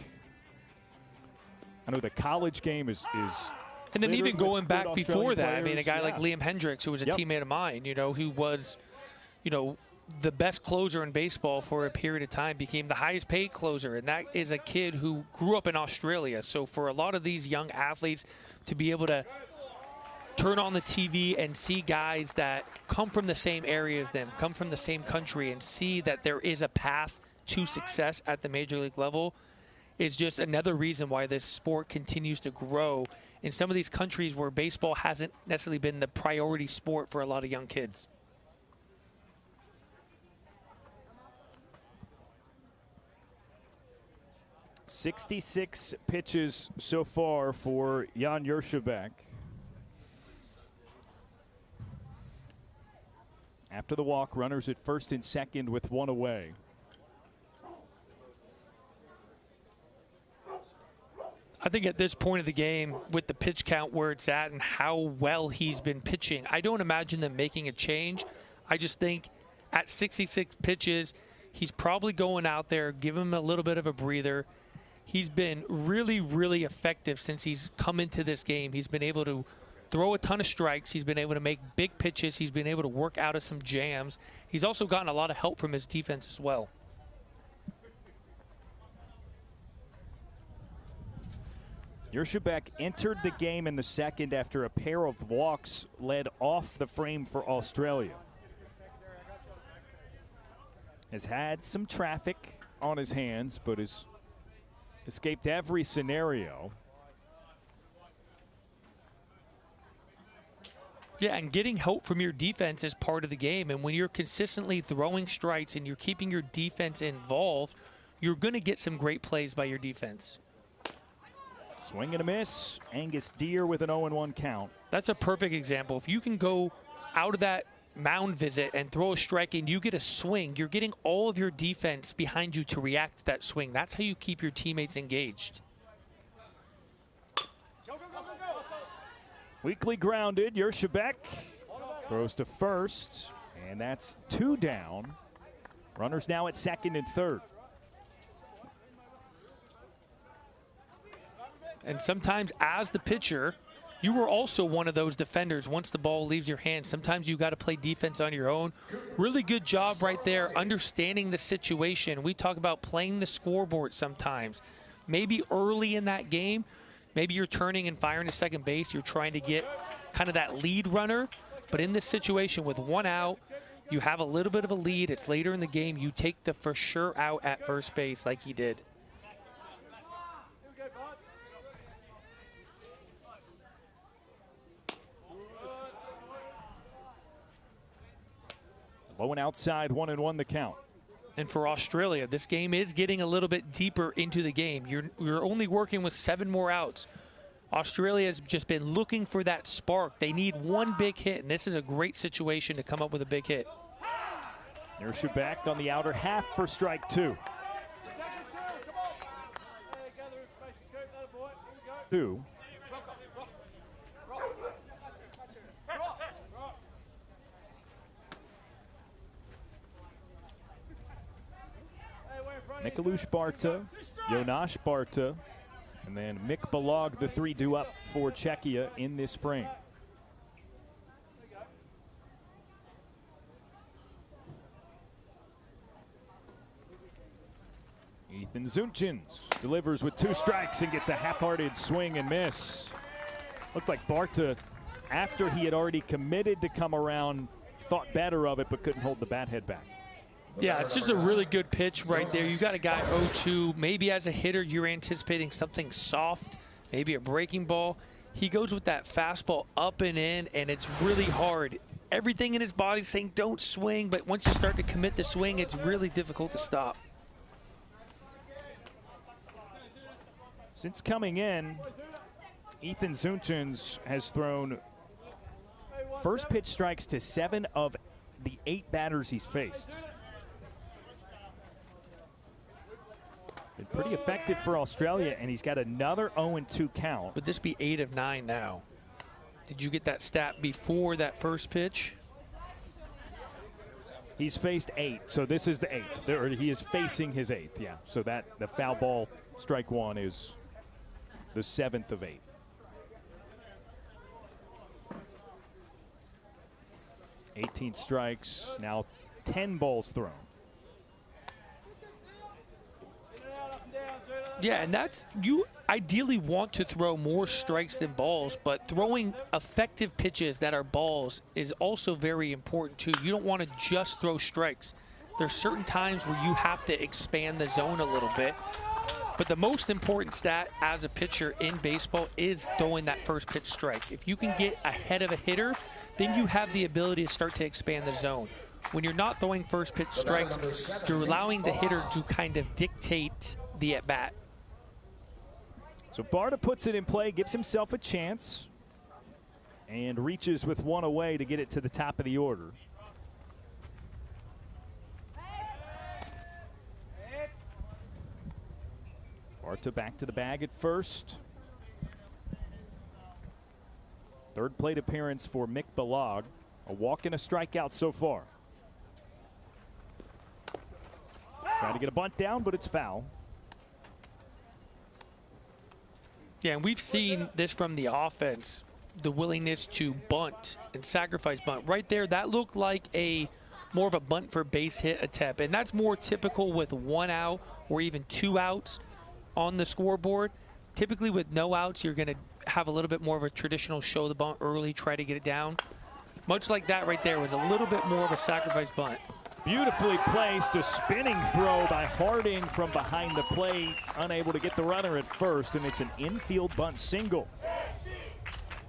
I know the college game is and then even going back before that, players. I mean, a guy like Liam Hendricks, who was a teammate of mine, you know, who was, you know, the best closer in baseball for a period of time, became the highest paid closer, and that is a kid who grew up in Australia. So for a lot of these young athletes to be able to turn on the TV and see guys that come from the same area as them, come from the same country, and see that there is a path to success at the major league level is just another reason why this sport continues to grow in some of these countries where baseball hasn't necessarily been the priority sport for a lot of young kids. .66 pitches so far for Jan Juršebek. After the walk, runners at first and second with one away. I think at this point of the game, with the pitch count where it's at and how well he's been pitching, I don't imagine them making a change. I just think at 66 pitches, he's probably going out there, give him a little bit of a breather. He's been really, really effective since he's come into this game. He's been able to throw a ton of strikes. He's been able to make big pitches. He's been able to work out of some jams. He's also gotten a lot of help from his defense as well. Juršebek entered the game in the second after a pair of walks led off the frame for Australia. Has had some traffic on his hands, but has escaped every scenario. Yeah, and getting help from your defense is part of the game. And when you're consistently throwing strikes and you're keeping your defense involved, you're going to get some great plays by your defense. Swing and a miss. Angus Deere with an 0-1 count. That's a perfect example. If you can go out of that mound visit and throw a strike and you get a swing, you're getting all of your defense behind you to react to that swing. That's how you keep your teammates engaged. Weakly grounded, Juršebek throws to first, and that's 2 down. Runners now at second and third. And sometimes as the pitcher, you were also one of those defenders once the ball leaves your hands. Sometimes you got to play defense on your own. Really good job right there, understanding the situation. We talk about playing the scoreboard sometimes. Maybe early in that game, maybe you're turning and firing to second base. You're trying to get kind of that lead runner. But in this situation with 1 out, you have a little bit of a lead. It's later in the game. You take the for sure out at first base like he did. Low and outside, 1-1 the count. And for Australia, this game is getting a little bit deeper into the game. You're only working with 7 more outs. Australia has just been looking for that spark. They need one big hit, and this is a great situation to come up with a big hit. Juršebek on the outer half for strike 2. 2. Mikuláš Barta, Jonas Barta, and then Mick Balog, the 3 due up for Czechia in this frame. Ethan Zuntjens delivers with 2 strikes and gets a half-hearted swing and miss. Looked like Barta, after he had already committed to come around, thought better of it but couldn't hold the bat head back. Yeah, it's just a really good pitch right there. You got a guy 0-2. Maybe as a hitter, you're anticipating something soft, maybe a breaking ball. He goes with that fastball up and in, and it's really hard. Everything in his body saying don't swing, but once you start to commit the swing, it's really difficult to stop. Since coming in, Ethan Zuntjens has thrown first pitch strikes to 7 of the 8 batters he's faced. Been pretty effective for Australia, and he's got another 0-2 count. Would this be 8 of 9 now? Did you get that stat before that first pitch? He's faced 8, so this is the 8th. He is facing his 8th, yeah. So that the foul ball, strike 1, is the 7th of 8. 18 strikes, now 10 balls thrown. Yeah, and that's, you ideally want to throw more strikes than balls, but throwing effective pitches that are balls is also very important too. You don't want to just throw strikes. There's certain times where you have to expand the zone a little bit. But the most important stat as a pitcher in baseball is throwing that first pitch strike. If you can get ahead of a hitter, then you have the ability to start to expand the zone. When you're not throwing first pitch strikes, you're allowing the hitter to kind of dictate the at-bat. So Barta puts it in play, gives himself a chance, and reaches with one away to get it to the top of the order. Barta back to the bag at first. Third plate appearance for Mick Balog. A walk and a strikeout so far. Trying to get a bunt down, but it's foul. Yeah, and we've seen this from the offense, the willingness to bunt and sacrifice bunt. Right there, that looked like more of a bunt for base hit attempt, and that's more typical with 1 out or even 2 outs on the scoreboard. Typically with no outs, you're going to have a little bit more of a traditional show the bunt early, try to get it down. Much like that right there was a little bit more of a sacrifice bunt. Beautifully placed, a spinning throw by Harding from behind the plate, unable to get the runner at first, and it's an infield bunt single.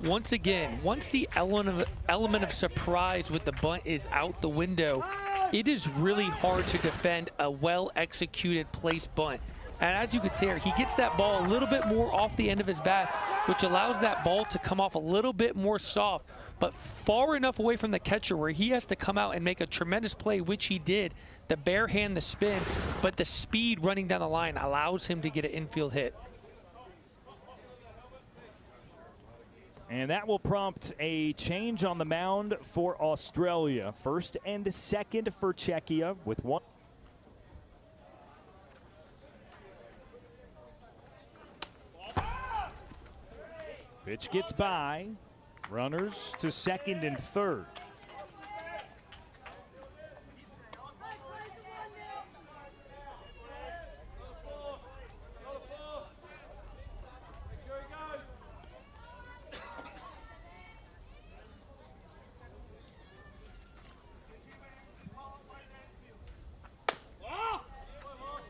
Once again, once the element of surprise with the bunt is out the window, it is really hard to defend a well-executed placed bunt. And as you can see here, he gets that ball a little bit more off the end of his bat, which allows that ball to come off a little bit more soft, but far enough away from the catcher where he has to come out and make a tremendous play, which he did. The bare hand, the spin, but the speed running down the line allows him to get an infield hit. And that will prompt a change on the mound for Australia. First and second for Czechia with one. Pitch gets by. Runners to second and third.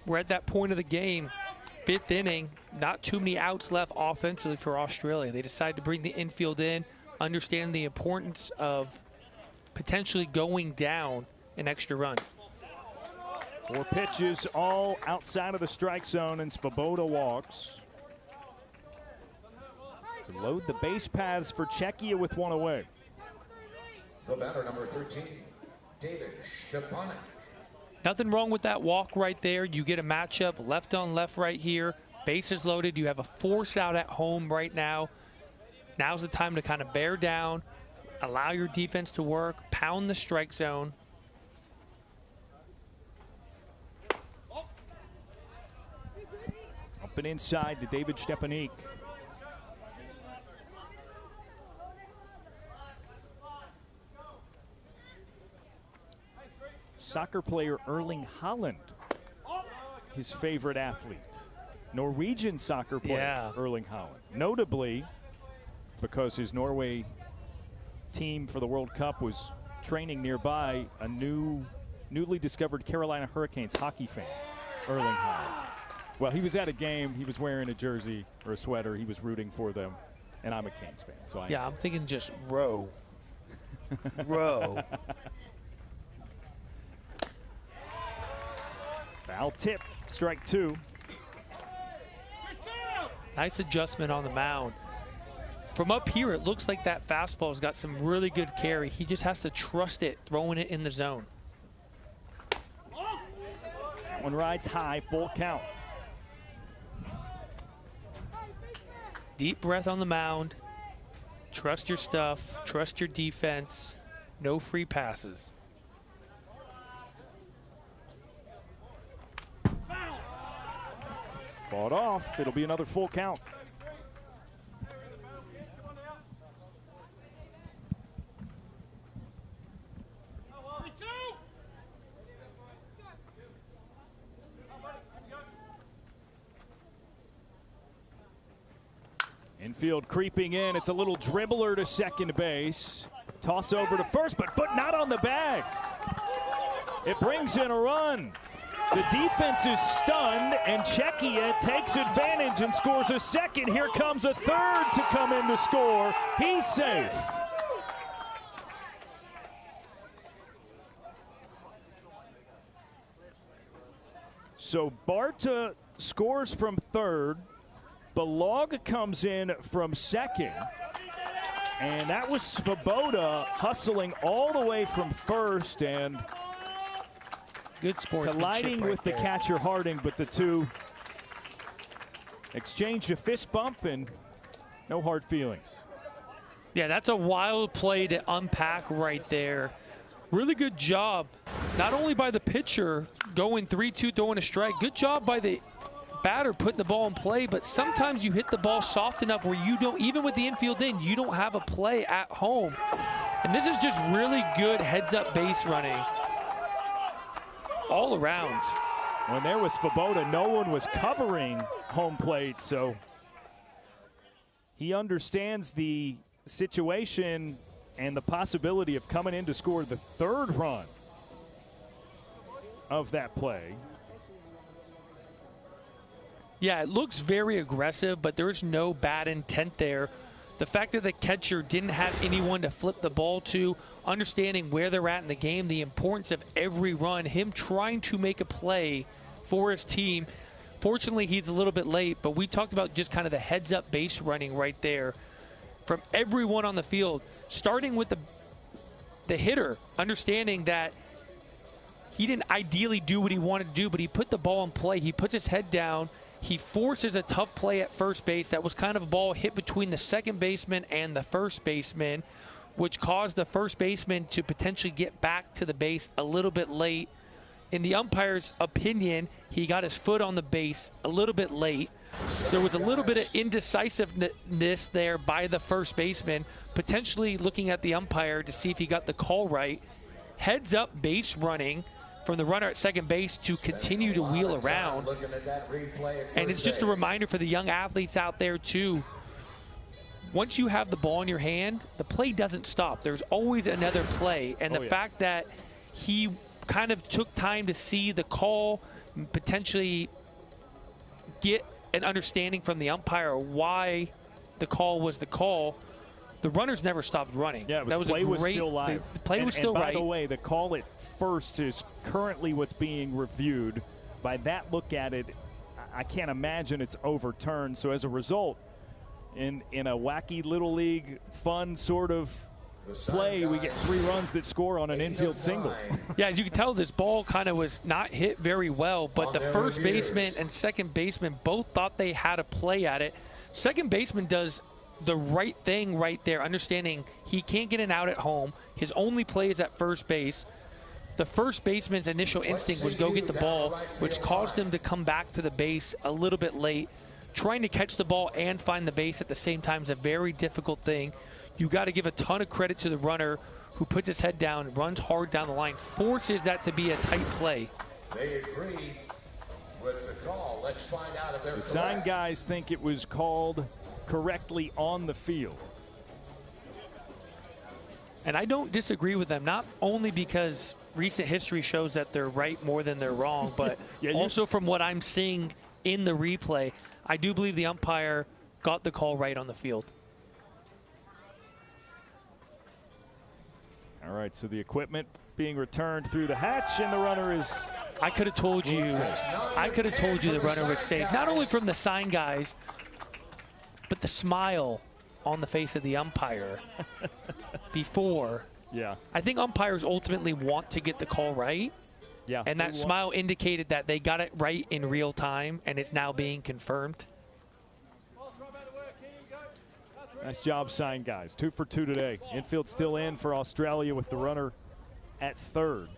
We're at that point of the game, 5th inning, not too many outs left offensively for Australia. They decide to bring the infield in, understand the importance of potentially going down an extra run. 4 pitches, all outside of the strike zone, and Svoboda walks. To load the base paths for Czechia with one away. The batter, number 13, David Stepanek. Nothing wrong with that walk right there. You get a matchup left on left right here. Bases loaded. You have a force out at home right now. Now's the time to kind of bear down, allow your defense to work, pound the strike zone. Up and inside to David Stepanek. Soccer player Erling Haaland, his favorite athlete. Norwegian soccer player Erling Haaland. Notably, because his Norway team for the World Cup was training nearby, a newly discovered Carolina Hurricanes hockey fan, Erling Haaland. Well, he was at a game, he was wearing a jersey or a sweater, he was rooting for them, and I'm a Canes fan. So I'm thinking just row. Row. Foul tip, strike 2. Nice adjustment on the mound. From up here, it looks like that fastball's got some really good carry. He just has to trust it, throwing it in the zone. That one rides high, full count. deep breath on the mound. Trust your stuff. Trust your defense. No free passes. Fought off. It'll be another full count. Infield creeping in. It's a little dribbler to second base. Toss over to first, but foot not on the bag. It brings in a run. The defense is stunned, and Czechia takes advantage and scores a second. Here comes a third to come in to score. He's safe. So Barta scores from third. Balog comes in from second. And that was Svoboda hustling all the way from first and good sportsmanship colliding right with there. The catcher Harding, but the two exchanged a fist bump and no hard feelings. Yeah, that's a wild play to unpack right there. Really good job, not only by the pitcher going 3-2, throwing a strike. Good job by the batter putting the ball in play, but sometimes you hit the ball soft enough where you don't, even with the infield in, you don't have a play at home. And this is just really good heads-up base running all around. When there was Svoboda, no one was covering home plate, so he understands the situation and the possibility of coming in to score the third run of that play. Yeah, it looks very aggressive, but there's no bad intent there. The fact that the catcher didn't have anyone to flip the ball to, understanding where they're at in the game, the importance of every run, him trying to make a play for his team. Fortunately, he's a little bit late, but we talked about just kind of the heads-up base running right there from everyone on the field, starting with the hitter, understanding that he didn't ideally do what he wanted to do, but he put the ball in play. He puts his head down. He forces a tough play at first base. That was kind of a ball hit between the second baseman and the first baseman, which caused the first baseman to potentially get back to the base a little bit late. In the umpire's opinion, he got his foot on the base a little bit late. There was a little bit of indecisiveness there by the first baseman, potentially looking at the umpire to see if he got the call right. Heads up base running from the runner at second base to continue to wheel around. And it's just a reminder for the young athletes out there too. Once you have the ball in your hand, the play doesn't stop. There's always another play. And the fact that he kind of took time to see the call, potentially get an understanding from the umpire why the call was the call, the runners never stopped running. Yeah, that was play a great, was still live. The play was still right. By the way, the call at first is currently what's being reviewed. By that look at it, I can't imagine it's overturned. So as a result, in a wacky little league fun sort of play, we get 3 runs that score on an infield single. Yeah, as you can tell, this ball kind of was not hit very well, but the first baseman and second baseman both thought they had a play at it. Second baseman does the right thing right there, understanding he can't get an out at home. His only play is at first base. The first baseman's initial instinct was go get the ball, which caused him to come back to the base a little bit late. Trying to catch the ball and find the base at the same time is a very difficult thing. You got to give a ton of credit to the runner who puts his head down, runs hard down the line, forces that to be a tight play. They agree with the call. Let's find out if they're The correct. sign guys think it was called correctly on the field. And I don't disagree with them, not only because recent history shows that they're right more than they're wrong, but also from what I'm seeing in the replay, I do believe the umpire got the call right on the field. All right, so the equipment being returned through the hatch, and the runner is... I could have told you the runner was safe, not only from the sign guys, but the smile on the face of the umpire before. Yeah. I think umpires ultimately want to get the call right. Yeah. And that smile indicated that they got it right in real time, and it's now being confirmed. Ball throw out of work. Here you go. Nice job, sign guys. 2 for 2 today. Infield still in for Australia with the runner at third.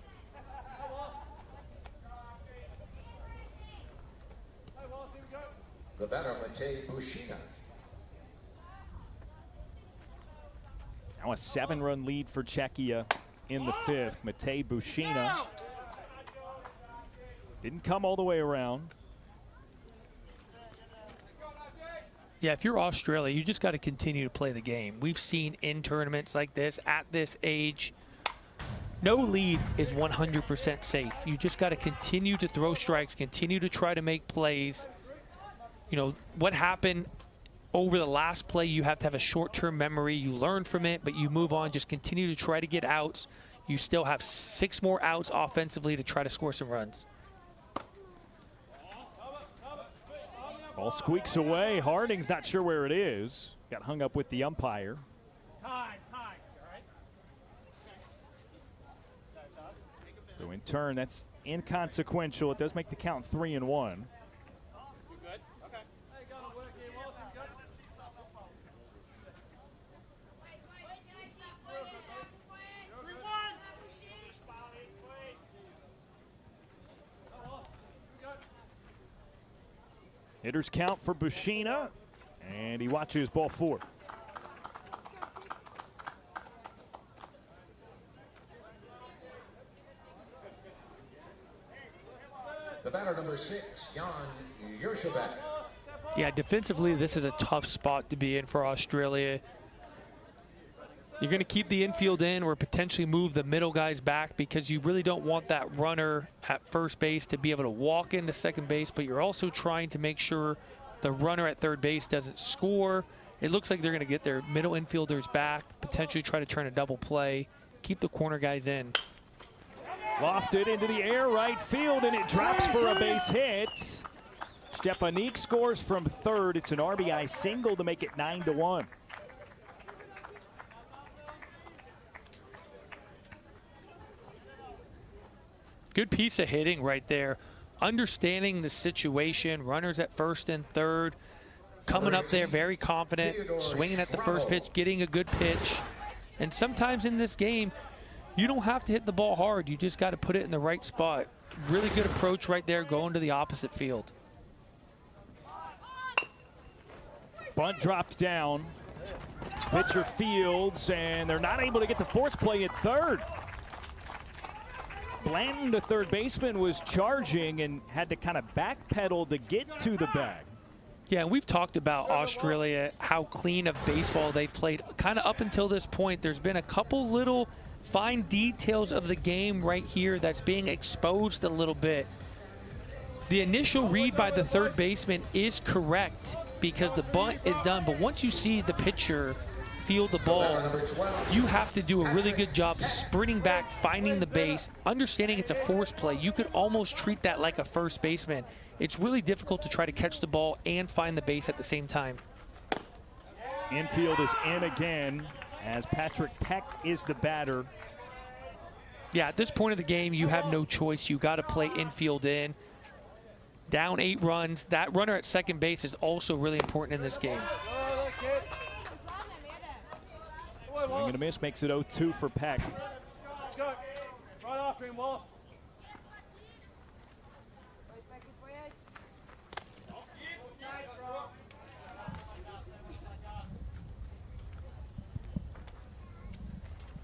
The batter, Matej Bushina. Now a 7-run lead for Czechia in the 5th. Matej Bushina didn't come all the way around. Yeah, if you're Australia, you just got to continue to play the game. We've seen in tournaments like this, at this age, no lead is 100% safe. You just got to continue to throw strikes, continue to try to make plays. You know, what happened over the last play, you have to have a short-term memory. You learn from it, but you move on. Just continue to try to get outs. You still have 6 more outs offensively to try to score some runs. Ball squeaks away. Harding's not sure where it is. Got hung up with the umpire. So in turn, that's inconsequential. It does make the count 3-1. Hitters count for Bushina, and he watches ball 4. The batter, number 6, Jan Jurcevic. Yeah, defensively, this is a tough spot to be in for Australia. You're going to keep the infield in or potentially move the middle guys back because you really don't want that runner at first base to be able to walk into second base, but you're also trying to make sure the runner at third base doesn't score. It looks like they're going to get their middle infielders back, potentially try to turn a double play, keep the corner guys in. Lofted into the air, right field, and it drops for a base hit. Stepanik scores from third. It's an RBI single to make it 9-1. Good piece of hitting right there. Understanding the situation, runners at first and third, coming up there very confident, swinging at the first pitch, getting a good pitch. And sometimes in this game, you don't have to hit the ball hard. You just got to put it in the right spot. Really good approach right there, going to the opposite field. Bunt dropped down. Pitcher fields, and they're not able to get the force play at third. Blanton, the third baseman, was charging and had to kind of backpedal to get to the bag. Yeah, and we've talked about Australia, how clean of baseball they've played. Kind of up until this point, there's been a couple little fine details of the game right here that's being exposed a little bit. The initial read by the third baseman is correct because the bunt is done, but once you see the pitcher field the ball, you have to do a really good job sprinting back, finding the base, understanding it's a force play. You could almost treat that like a first baseman. It's really difficult to try to catch the ball and find the base at the same time. Infield is in again as Patrick Peck is the batter. Yeah, at this point of the game, you have no choice. You got to play infield in. Down 8 runs. That runner at second base is also really important in this game. Swing and a miss makes it 0-2 for Peck. Let's go. Right after him, Wallace.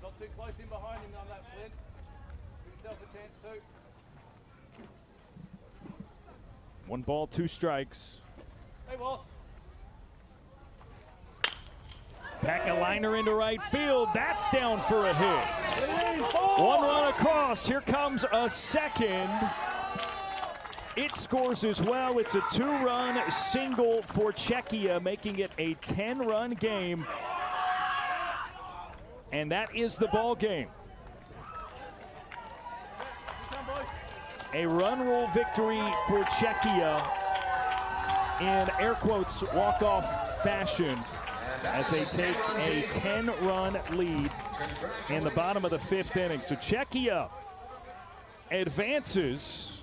Not too close in behind him on that Flint. Give yourself a chance too. 1 ball, 2 strikes. Hey, Wallace. Peck a liner into right field. That's down for a hit. 1 run across. Here comes a second. It scores as well. It's a 2-run single for Czechia, making it a 10-run game. And that is the ball game. A run rule victory for Czechia in air quotes walk-off fashion, as they take a 10-run lead in the bottom of the 5th inning. So Czechia advances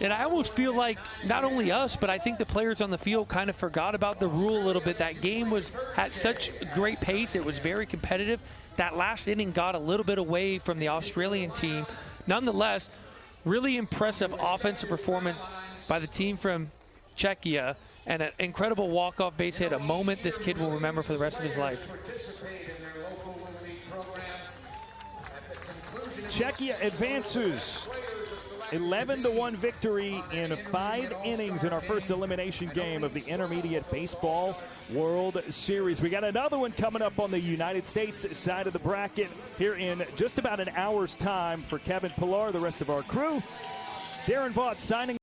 And I almost feel like not only us, but I think the players on the field kind of forgot about the rule a little bit. That game was at such great pace. It was very competitive. That last inning got a little bit away from the Australian team. Nonetheless, really impressive offensive performance by the team from Czechia, and an incredible walk-off base hit, a moment this kid will remember for the rest of his life. Czechia advances. 11-1 victory in 5 innings in our first elimination game of the Intermediate Baseball World Series. We got another one coming up on the United States side of the bracket here in just about an hour's time. For Kevin Pillar, the rest of our crew, Darren Vaught signing